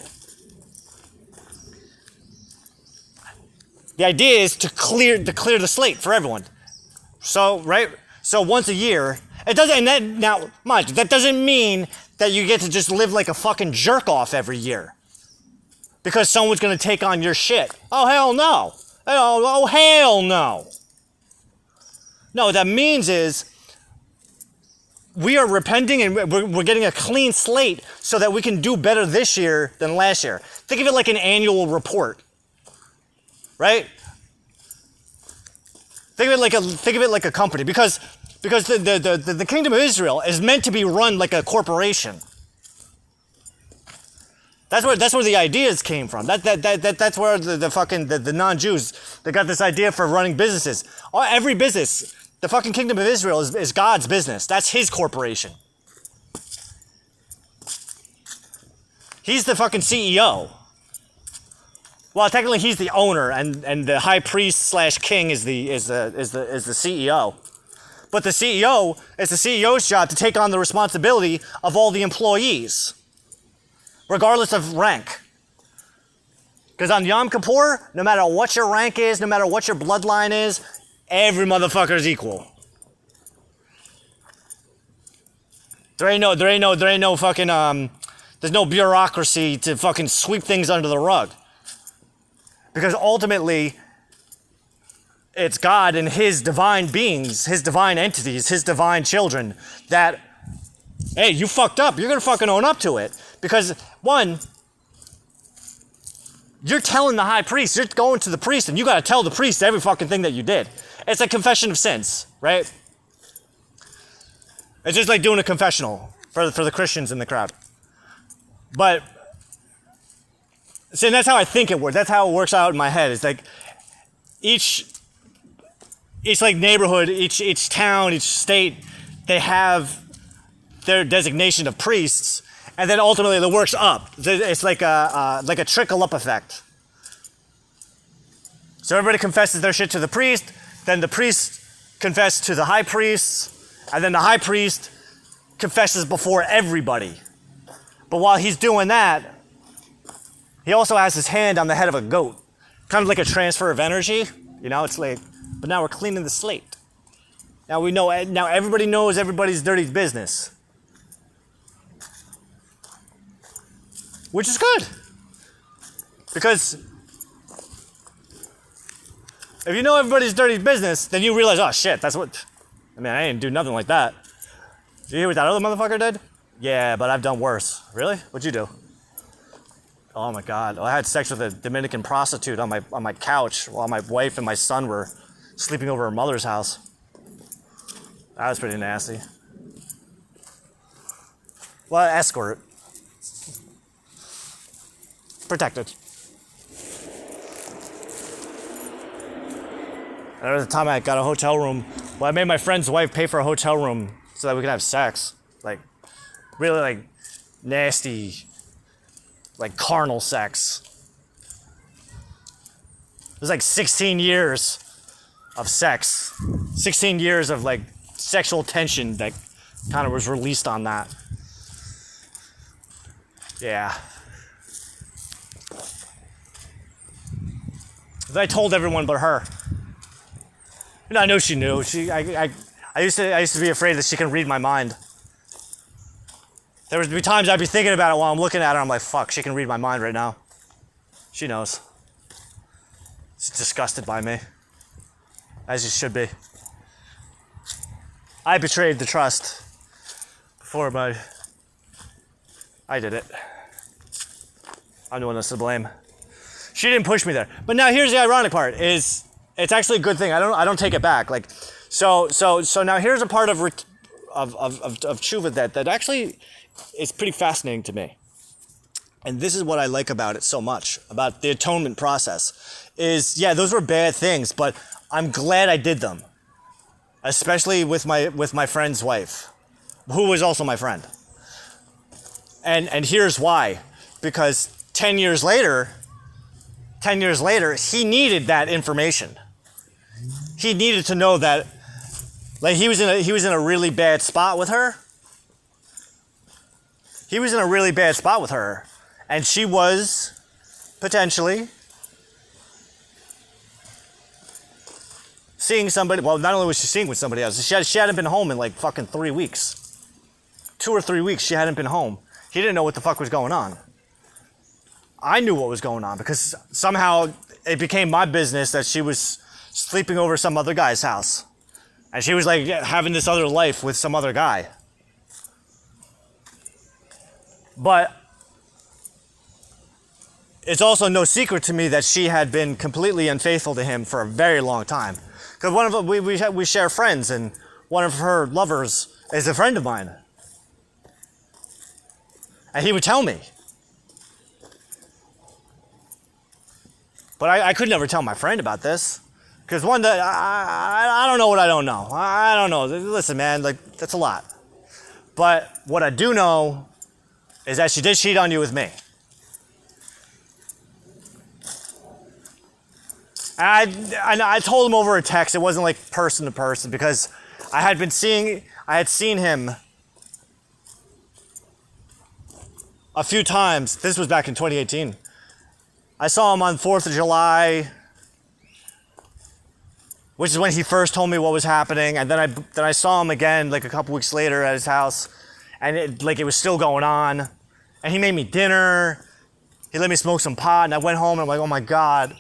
The idea is to clear the slate for everyone. So, right? So once a year, it doesn't, and that, now, mind you, that doesn't mean that you get to just live like a fucking jerk off every year. Because someone's gonna take on your shit. Oh, hell no. Oh, hell no. No, what that means is we are repenting and we're getting a clean slate so that we can do better this year than last year. Think of it like an annual report. Right? Think of it like a company, because the kingdom of Israel is meant to be run like a corporation. That's where the ideas came from. That's where the non-Jews, they got this idea for running businesses. Every business, the fucking kingdom of Israel is God's business. That's his corporation. He's the fucking CEO. Well, technically he's the owner, and the high priest / king is the CEO. But the CEO, it's the CEO's job to take on the responsibility of all the employees, regardless of rank. Because on Yom Kippur, no matter what your rank is, no matter what your bloodline is, every motherfucker is equal. There ain't no fucking there's no bureaucracy to fucking sweep things under the rug. Because ultimately, it's God and his divine beings, his divine entities, his divine children that, hey, you fucked up. You're going to fucking own up to it. Because, one, you're telling the high priest, you're going to the priest, and you got to tell the priest every fucking thing that you did. It's a confession of sins, right? It's just like doing a confessional for the Christians in the crowd. But, see, and that's how I think it works. That's how it works out in my head. It's like each like neighborhood, each town, each state, they have their designation of priests, and then ultimately it works up. It's like a trickle up effect. So everybody confesses their shit to the priest, then the priest confesses to the high priest, and then the high priest confesses before everybody. But while he's doing that, He also has his hand on the head of a goat. Kind of like a transfer of energy. You know, it's like, but now we're cleaning the slate. Now we know, now everybody knows everybody's dirty business. Which is good. Because if you know everybody's dirty business, then you realize, oh shit, that's what, I mean, I didn't do nothing like that. Did you hear what that other motherfucker did? Yeah, but I've done worse. Really? What'd you do? Oh my God. I had sex with a Dominican prostitute on my couch while my wife and my son were sleeping over her mother's house. That was pretty nasty. Well, escort. Protected. And there was a time I got a hotel room. Well, I made my friend's wife pay for a hotel room so that we could have sex. Like, really like nasty, like carnal sex. It was like 16 years of sex. 16 years of like sexual tension that kind of was released on that. Yeah. I told everyone but her. You know, I know she knew. I used to be afraid that she can read my mind. There would be times I'd be thinking about it while I'm looking at her. I'm like, fuck, she can read my mind right now. She knows. She's disgusted by me. As you should be. I betrayed the trust before I did it. I'm the one that's to blame. She didn't push me there. But now here's the ironic part is it's actually a good thing. I don't take it back. Like so now here's a part of tshuva that actually is pretty fascinating to me. And this is what I like about it so much, about the atonement process. Is yeah, those were bad things, but I'm glad I did them. Especially with my friend's wife, who was also my friend. And here's why. Because 10 years later, he needed that information. He needed to know that, like, he was in a really bad spot with her. He was in a really bad spot with her, and she was potentially seeing somebody. Well, not only was she seeing with somebody else, she hadn't been home in like fucking 3 weeks. 2 or 3 weeks she hadn't been home. He didn't know what the fuck was going on. I knew what was going on because somehow it became my business that she was sleeping over some other guy's house. And she was like having this other life with some other guy. But it's also no secret to me that she had been completely unfaithful to him for a very long time. Because one of we share friends, and one of her lovers is a friend of mine. And he would tell me. But I could never tell my friend about this. Because one, I don't know what I don't know. I don't know. Listen, man, like, that's a lot. But what I do know is that she did cheat on you with me. And I told him over a text. It wasn't like person to person because I had seen him a few times. This was back in 2018. I saw him on 4th of July, which is when he first told me what was happening. And then I saw him again like a couple weeks later at his house, and it was still going on. And he made me dinner. He let me smoke some pot, and I went home and I'm like, oh my God.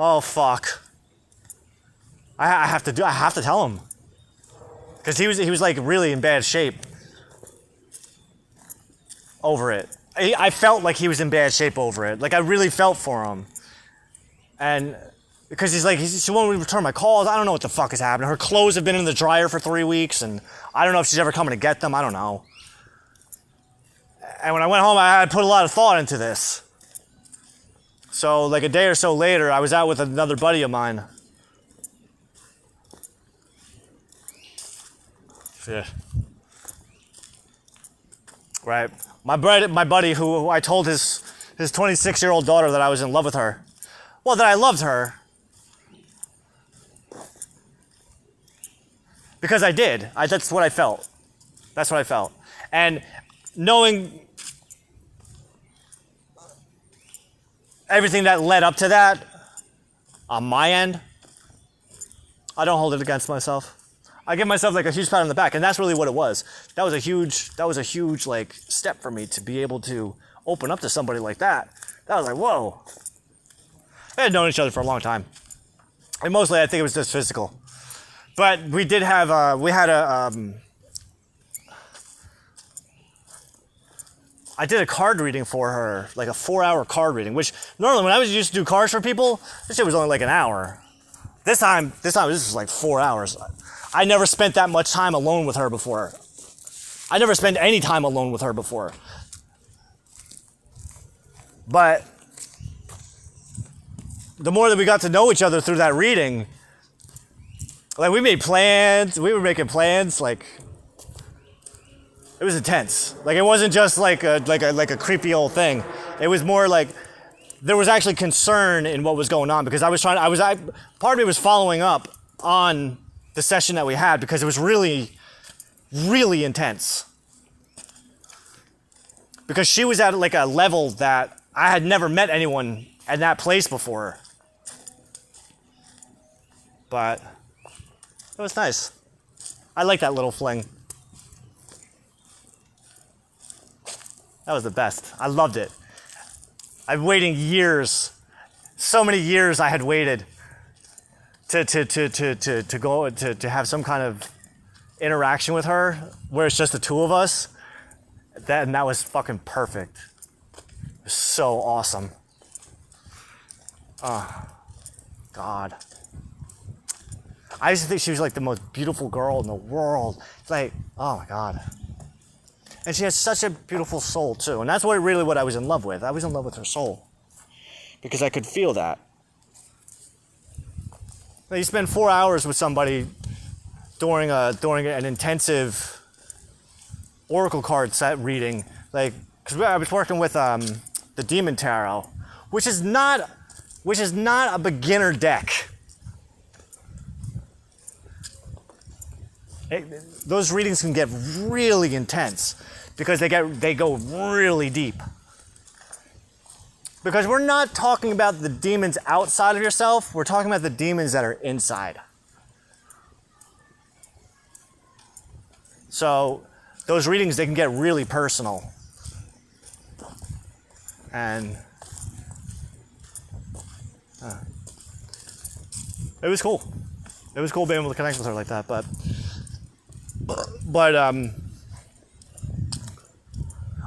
Oh fuck. I have to tell him. Because he was like really in bad shape over it. I felt like he was in bad shape over it. Like I really felt for him. And because she won't return my calls. I don't know what the fuck is happening. Her clothes have been in the dryer for 3 weeks, and I don't know if she's ever coming to get them. I don't know. And when I went home, I had put a lot of thought into this. So like a day or so later, I was out with another buddy of mine. Yeah. Right. My buddy who I told his 26-year-old daughter that I was in love with her. Well, that I loved her. Because I did. That's what I felt. That's what I felt. And knowing everything that led up to that, on my end, I don't hold it against myself. I give myself like a huge pat on the back, and that's really what it was. That was a huge like step for me to be able to open up to somebody like that. That was like, whoa. We had known each other for a long time, and mostly I think it was just physical. But we did have I did a card reading for her, like a 4-hour card reading, which normally when I was used to do cards for people, this shit was only like an hour. This time this was like 4 hours. I never spent that much time alone with her before. I never spent any time alone with her before. But the more that we got to know each other through that reading, like we made plans, we were making plans, like it was intense. Like it wasn't just like a creepy old thing. It was more like there was actually concern in what was going on, because part of me was following up on the session that we had because it was really, really intense. Because she was at like a level that I had never met anyone at that place before. But it was nice. I like that little fling. That was the best. I loved it. I've waited years, so many years I had waited to go to have some kind of interaction with her where it's just the two of us. That was fucking perfect. It was so awesome. Oh, God. I used to think she was like the most beautiful girl in the world. Like, oh my God. And she has such a beautiful soul too. And that's what I was in love with. I was in love with her soul. Because I could feel that. You spend 4 hours with somebody during an intensive oracle card set reading, like, because I was working with the Demon Tarot, which is not a beginner deck. Those readings can get really intense because they go really deep. Because we're not talking about the demons outside of yourself, we're talking about the demons that are inside. So those readings, they can get really personal. And it was cool. It was cool being able to connect with her like that, but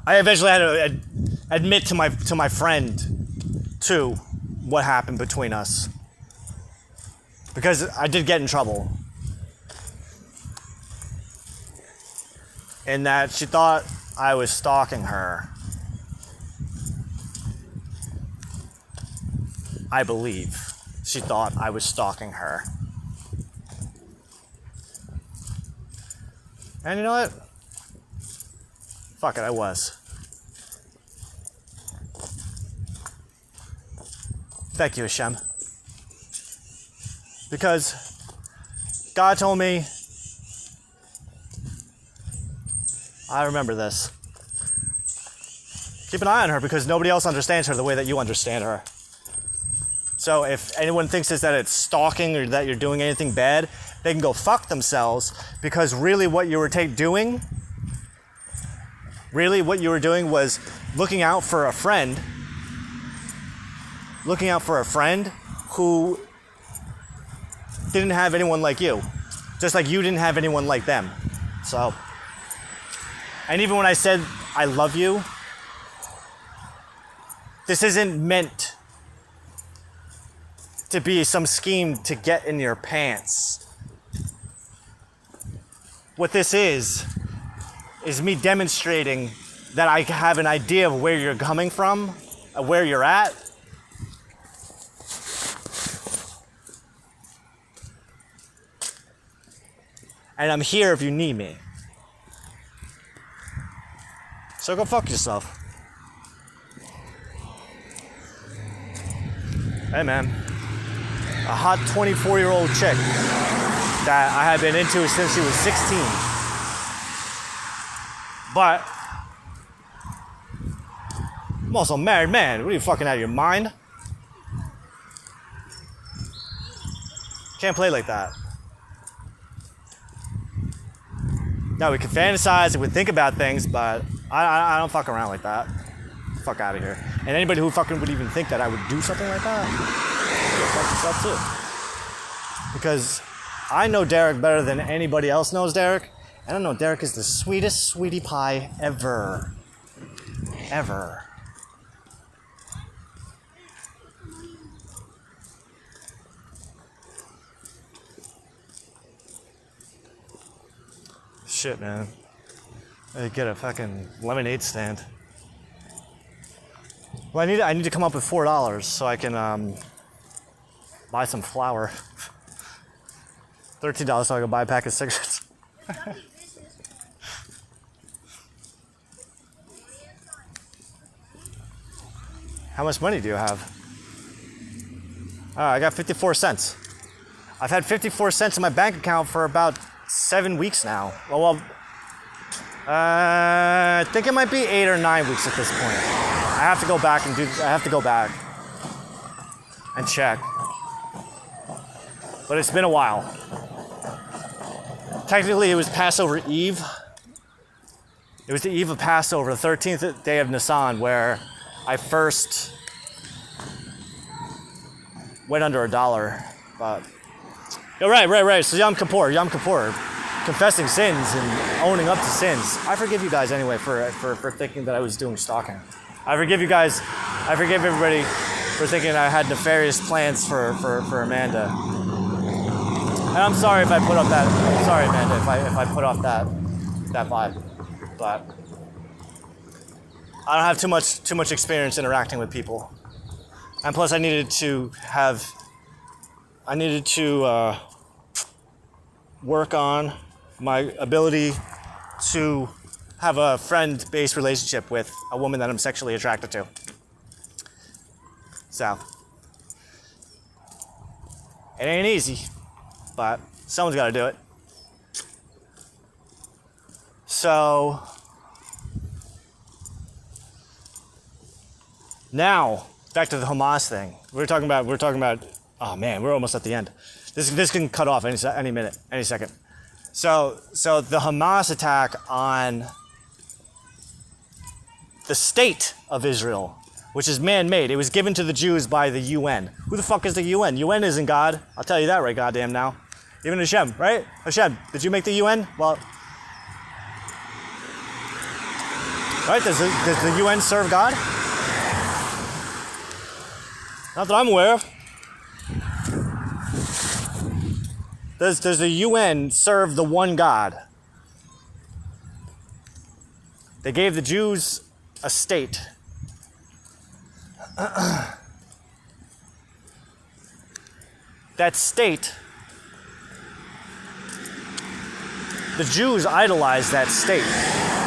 I eventually had to admit to my friend too what happened between us, because I did get in trouble in that she thought I was stalking her. I believe she thought I was stalking her. And you know what? Fuck it, I was. Thank you, Hashem. Because God told me, I remember this. Keep an eye on her because nobody else understands her the way that you understand her. So if anyone thinks that it's stalking or that you're doing anything bad, they can go fuck themselves, because really what you were doing was looking out for a friend who didn't have anyone like you, just like you didn't have anyone like them. So, and even when I said I love you, this isn't meant to be some scheme to get in your pants. What this is me demonstrating that I have an idea of where you're coming from, where you're at. And I'm here if you need me. So go fuck yourself. Hey man, a hot 24-year-old chick that I have been into since she was 16. But I'm also a married man. What are you, fucking out of your mind? Can't play like that. No, we can fantasize and we think about things, but I don't fuck around like that. Fuck out of here. And anybody who fucking would even think that I would do something like that, fuck yourself too. Because I know Derek better than anybody else knows Derek. And I know Derek is the sweetest sweetie pie ever. Ever. Shit, man. I get a fucking lemonade stand. Well, I need to come up with $4 so I can buy some flour. $13 so I can buy a pack of cigarettes. How much money do you have? I got 54 cents. I've had 54 cents in my bank account for about 7 weeks now. Well, I think it might be 8 or 9 weeks at this point. I have to go back and check. But it's been a while. Technically, it was Passover Eve. It was the eve of Passover, the 13th day of Nisan, where I first went under $1. But right. So Yom Kippur, confessing sins and owning up to sins. I forgive you guys anyway for thinking that I was doing stalking. I forgive you guys. I forgive everybody for thinking I had nefarious plans for Amanda. And I'm sorry if I put up that. I'm sorry, Amanda, if I put off that vibe. But I don't have too much experience interacting with people, and plus I needed to work on my ability to have a friend-based relationship with a woman that I'm sexually attracted to. So it ain't easy, but someone's got to do it. So now back to the Hamas thing. We're talking about. Oh man, we're almost at the end. This can cut off any minute, any second. So the Hamas attack on the state of Israel, which is man-made. It was given to the Jews by the UN. Who the fuck is the UN? UN isn't God. I'll tell you that right goddamn now. Even Hashem, right? Hashem, did you make the UN? Well, right? Does the UN serve God? Not that I'm aware of. Does the UN serve the one God? They gave the Jews a state. That state, the Jews idolize that state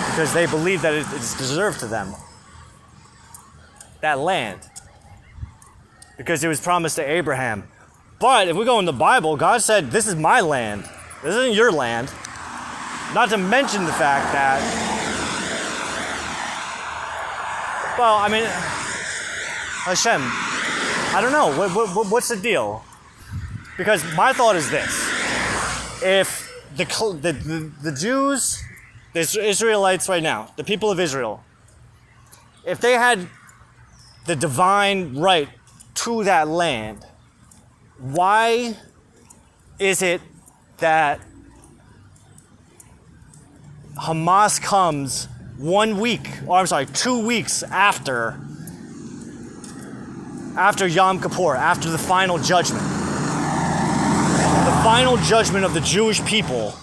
because they believe that it is deserved to them. That land. Because it was promised to Abraham. But if we go in the Bible, God said, this is my land. This isn't your land. Not to mention the fact that, well, I mean, Hashem, I don't know. What's the deal? Because my thought is this. If the Jews, the Israelites right now, the people of Israel, if they had the divine right to that land, why is it that Hamas comes 2 weeks after Yom Kippur, after the final judgment? The final judgment of the Jewish people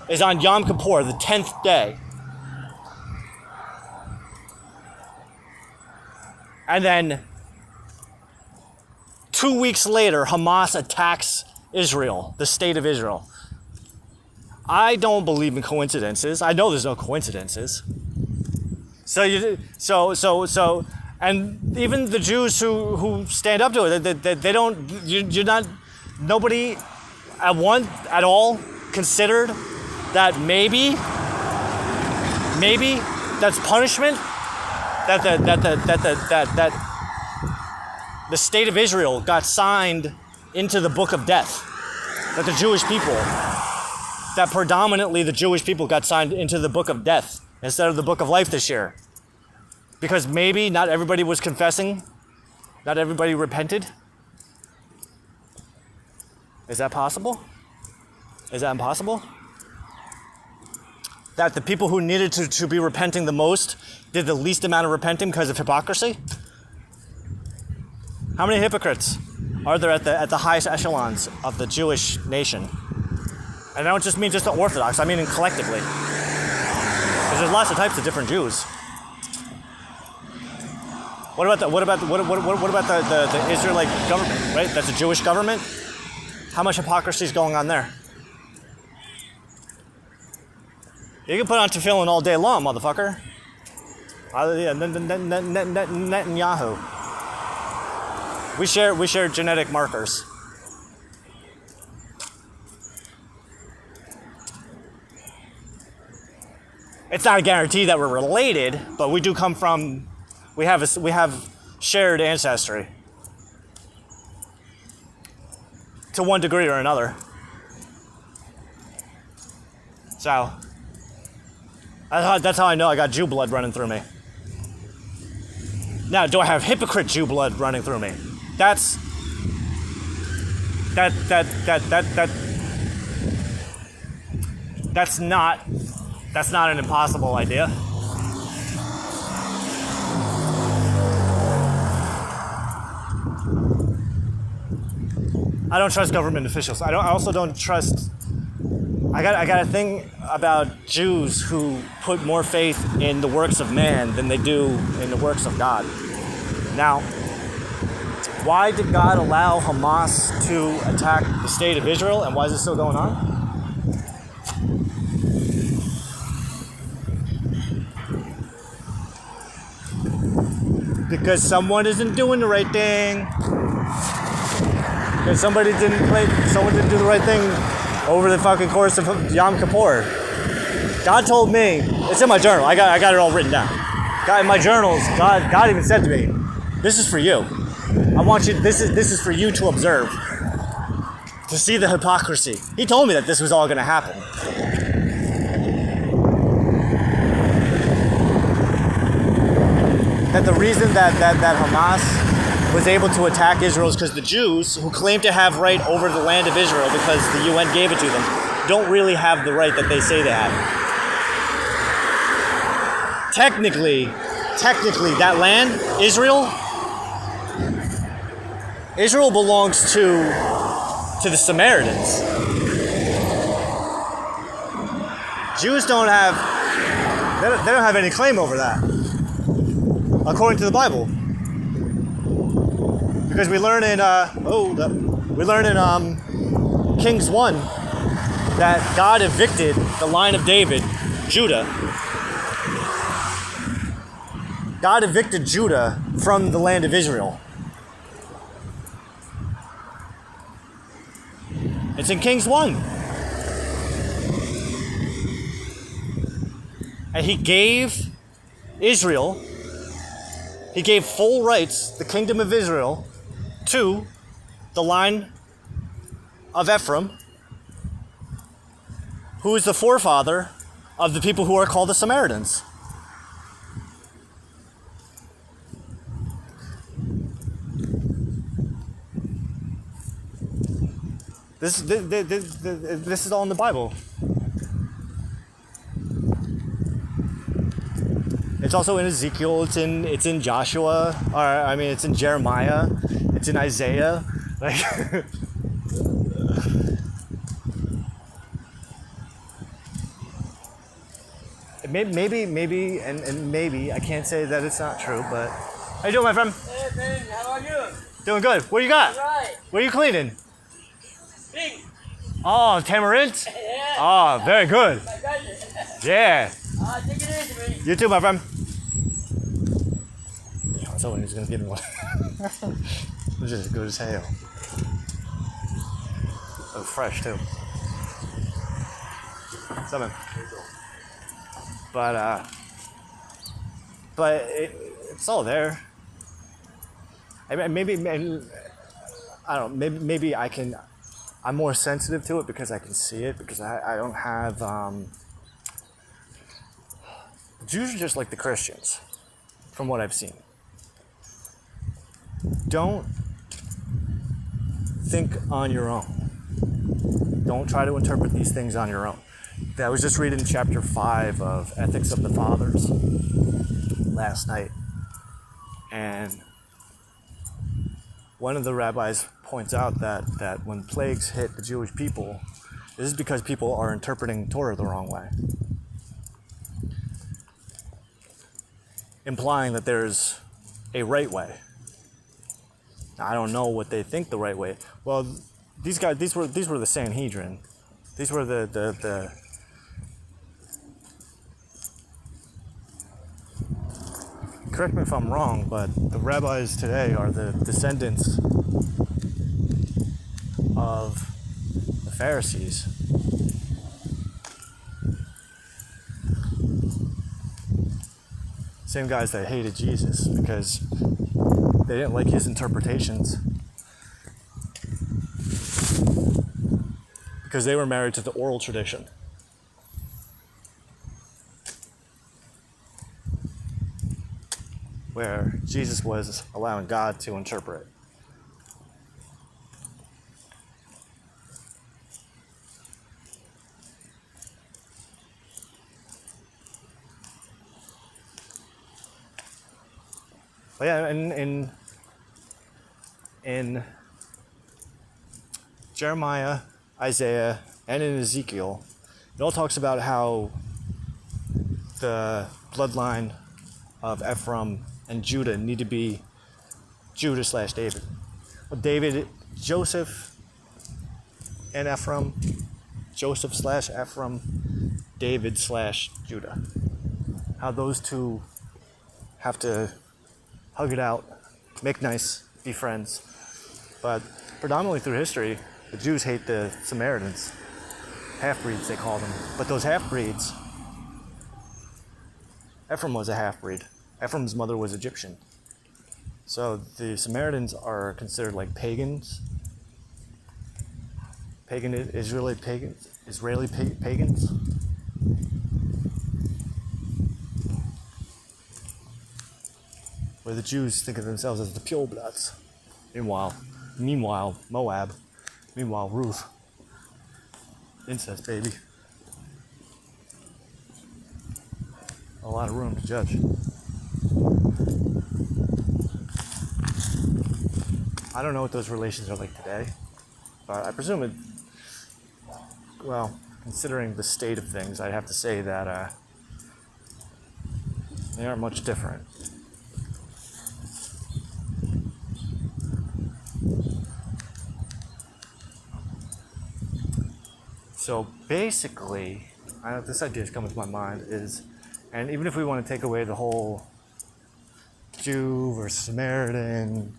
is on Yom Kippur, the 10th day. And then 2 weeks later, Hamas attacks Israel, the state of Israel. I don't believe in coincidences. I know there's no coincidences. So, and even the Jews who stand up to it, they don't. You're not. Nobody at all considered that maybe that's punishment. That the state of Israel got signed into the book of death. That the Jewish people, that predominantly the Jewish people got signed into the book of death instead of the book of life this year. Because maybe not everybody was confessing, not everybody repented. Is that possible? Is that impossible? That the people who needed to be repenting the most did the least amount of repenting because of hypocrisy? How many hypocrites are there at the highest echelons of the Jewish nation? And I don't just mean just the Orthodox, I mean collectively. Because there's lots of types of different Jews. What about the Israelite government, right? That's a Jewish government. How much hypocrisy is going on there? You can put on tefillin all day long, motherfucker. Netanyahu. We share genetic markers. It's not a guarantee that we're related, but we do come from. We have shared ancestry to one degree or another. So that's how I know I got Jew blood running through me. Now, do I have hypocrite Jew blood running through me? That's not an impossible idea. I don't trust government officials. I also don't trust. I got a thing about Jews who put more faith in the works of man than they do in the works of God. Now, why did God allow Hamas to attack the state of Israel, and why is it still going on? Because someone isn't doing the right thing. Because someone didn't do the right thing over the fucking course of Yom Kippur. God told me, it's in my journal, I got it all written down. God, in my journals, God even said to me, this is for you. I want you, this is for you to observe. To see the hypocrisy. He told me that this was all going to happen. That the reason that Hamas was able to attack Israel is because the Jews, who claim to have right over the land of Israel because the UN gave it to them, don't really have the right that they say they have. Technically, that land, Israel belongs to the Samaritans. Jews don't have any claim over that, according to the Bible. Because we learn in Kings 1 that God evicted the line of David, Judah. God evicted Judah from the land of Israel. It's in Kings 1. And he gave Israel, he gave full rights, the kingdom of Israel, to the line of Ephraim, who is the forefather of the people who are called the Samaritans. This is all in the Bible. It's also in Ezekiel. It's in Joshua. It's in Jeremiah. It's in Isaiah. Like, maybe I can't say that it's not true, but how you doing, my friend? Hey, man, how are you? Doing good. What do you got? Right. What are you cleaning? Pink. Oh, tamarind? Yeah. Oh, very good. I got it. Yeah. Take it easy, man. You too, my friend. Someone who's gonna give me one. It's just good as hell. Oh, fresh too. Something. But it's all there. Maybe I don't know, maybe I'm more sensitive to it because I can see it, because I don't have, Jews are just like the Christians, from what I've seen. Don't think on your own. Don't try to interpret these things on your own. I was just reading chapter 5 of Ethics of the Fathers last night, and one of the rabbis points out that when plagues hit the Jewish people, this is because people are interpreting Torah the wrong way, implying that there's a right way. Now, I don't know what they think the right way. Well, these were the Sanhedrin. These were the correct me if I'm wrong, but the rabbis today are the descendants of the Pharisees. Same guys that hated Jesus because they didn't like his interpretations, because they were married to the oral tradition. Where Jesus was allowing God to interpret. But yeah, in Jeremiah, Isaiah, and in Ezekiel, it all talks about how the bloodline of Ephraim and Judah need to be Judah/David. Well, Joseph and Ephraim, Joseph/Ephraim, David/Judah. How those two have to hug it out, make nice, be friends. But predominantly through history, the Jews hate the Samaritans. Half-breeds, they call them. But those half-breeds, Ephraim was a half-breed. Ephraim's mother was Egyptian. So the Samaritans are considered like pagans. Israeli pagans. Where the Jews think of themselves as the purebloods. Meanwhile, Moab. Meanwhile, Ruth. Incest, baby. A lot of room to judge. I don't know what those relations are like today, but I presume it, well, considering the state of things, I'd have to say that they aren't much different. So basically, this idea has come into my mind is, and even if we want to take away the whole Jew versus Samaritan,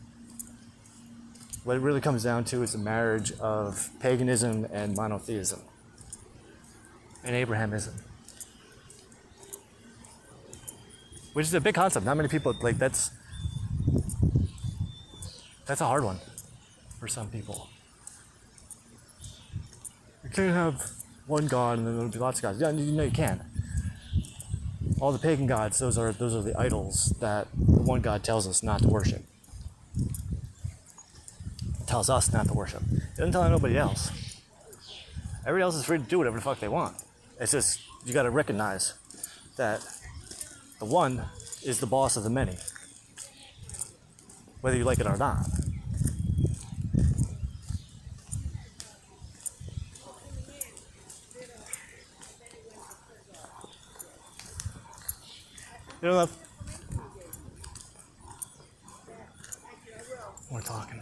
what it really comes down to is a marriage of paganism and monotheism and Abrahamism, which is a big concept. Not many people, like, that's a hard one for some people. You can't have one God and then there'll be lots of gods. Yeah, you can. All the pagan gods, those are the idols that the one God tells us not to worship. Tells us not to worship. It doesn't tell nobody else. Everybody else is free to do whatever the fuck they want. It's just, you gotta recognize that the one is the boss of the many. Whether you like it or not. You know, we're talking.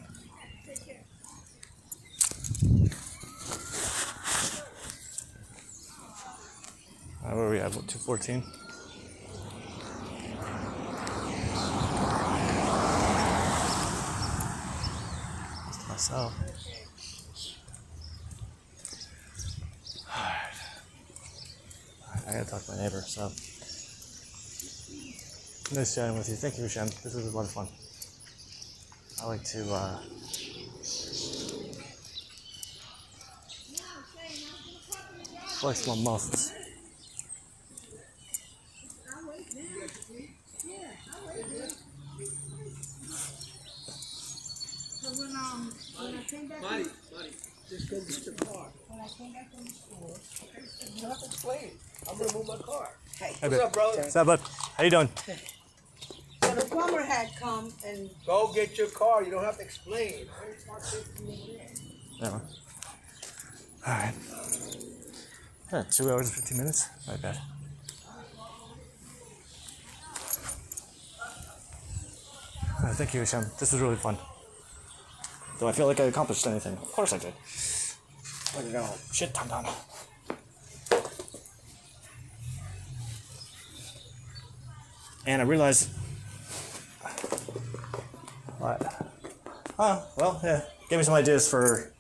Where are we at? 214? Myself. Alright. I gotta talk to my neighbor, so. Nice chatting with you. Thank you, Shem. This was a lot of fun. I like to flex my muscles. When I came back Buddy, just go get your car. when I came back from the store, You don't have to explain. I'm gonna move my car. hey, Hey, What's babe. up, brother? What's up, bud? How you doing? so the plumber had come and Go get your car. You don't have to explain. Yeah. All right. Yeah, 2 hours and 15 minutes. Not bad. Thank you, Hashem. This was really fun. Do I feel like I accomplished anything? Of course I did. Look at that shit ton done. And I realized. What? Oh, well, yeah. Gave me some ideas for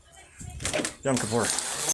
Yom Kippur.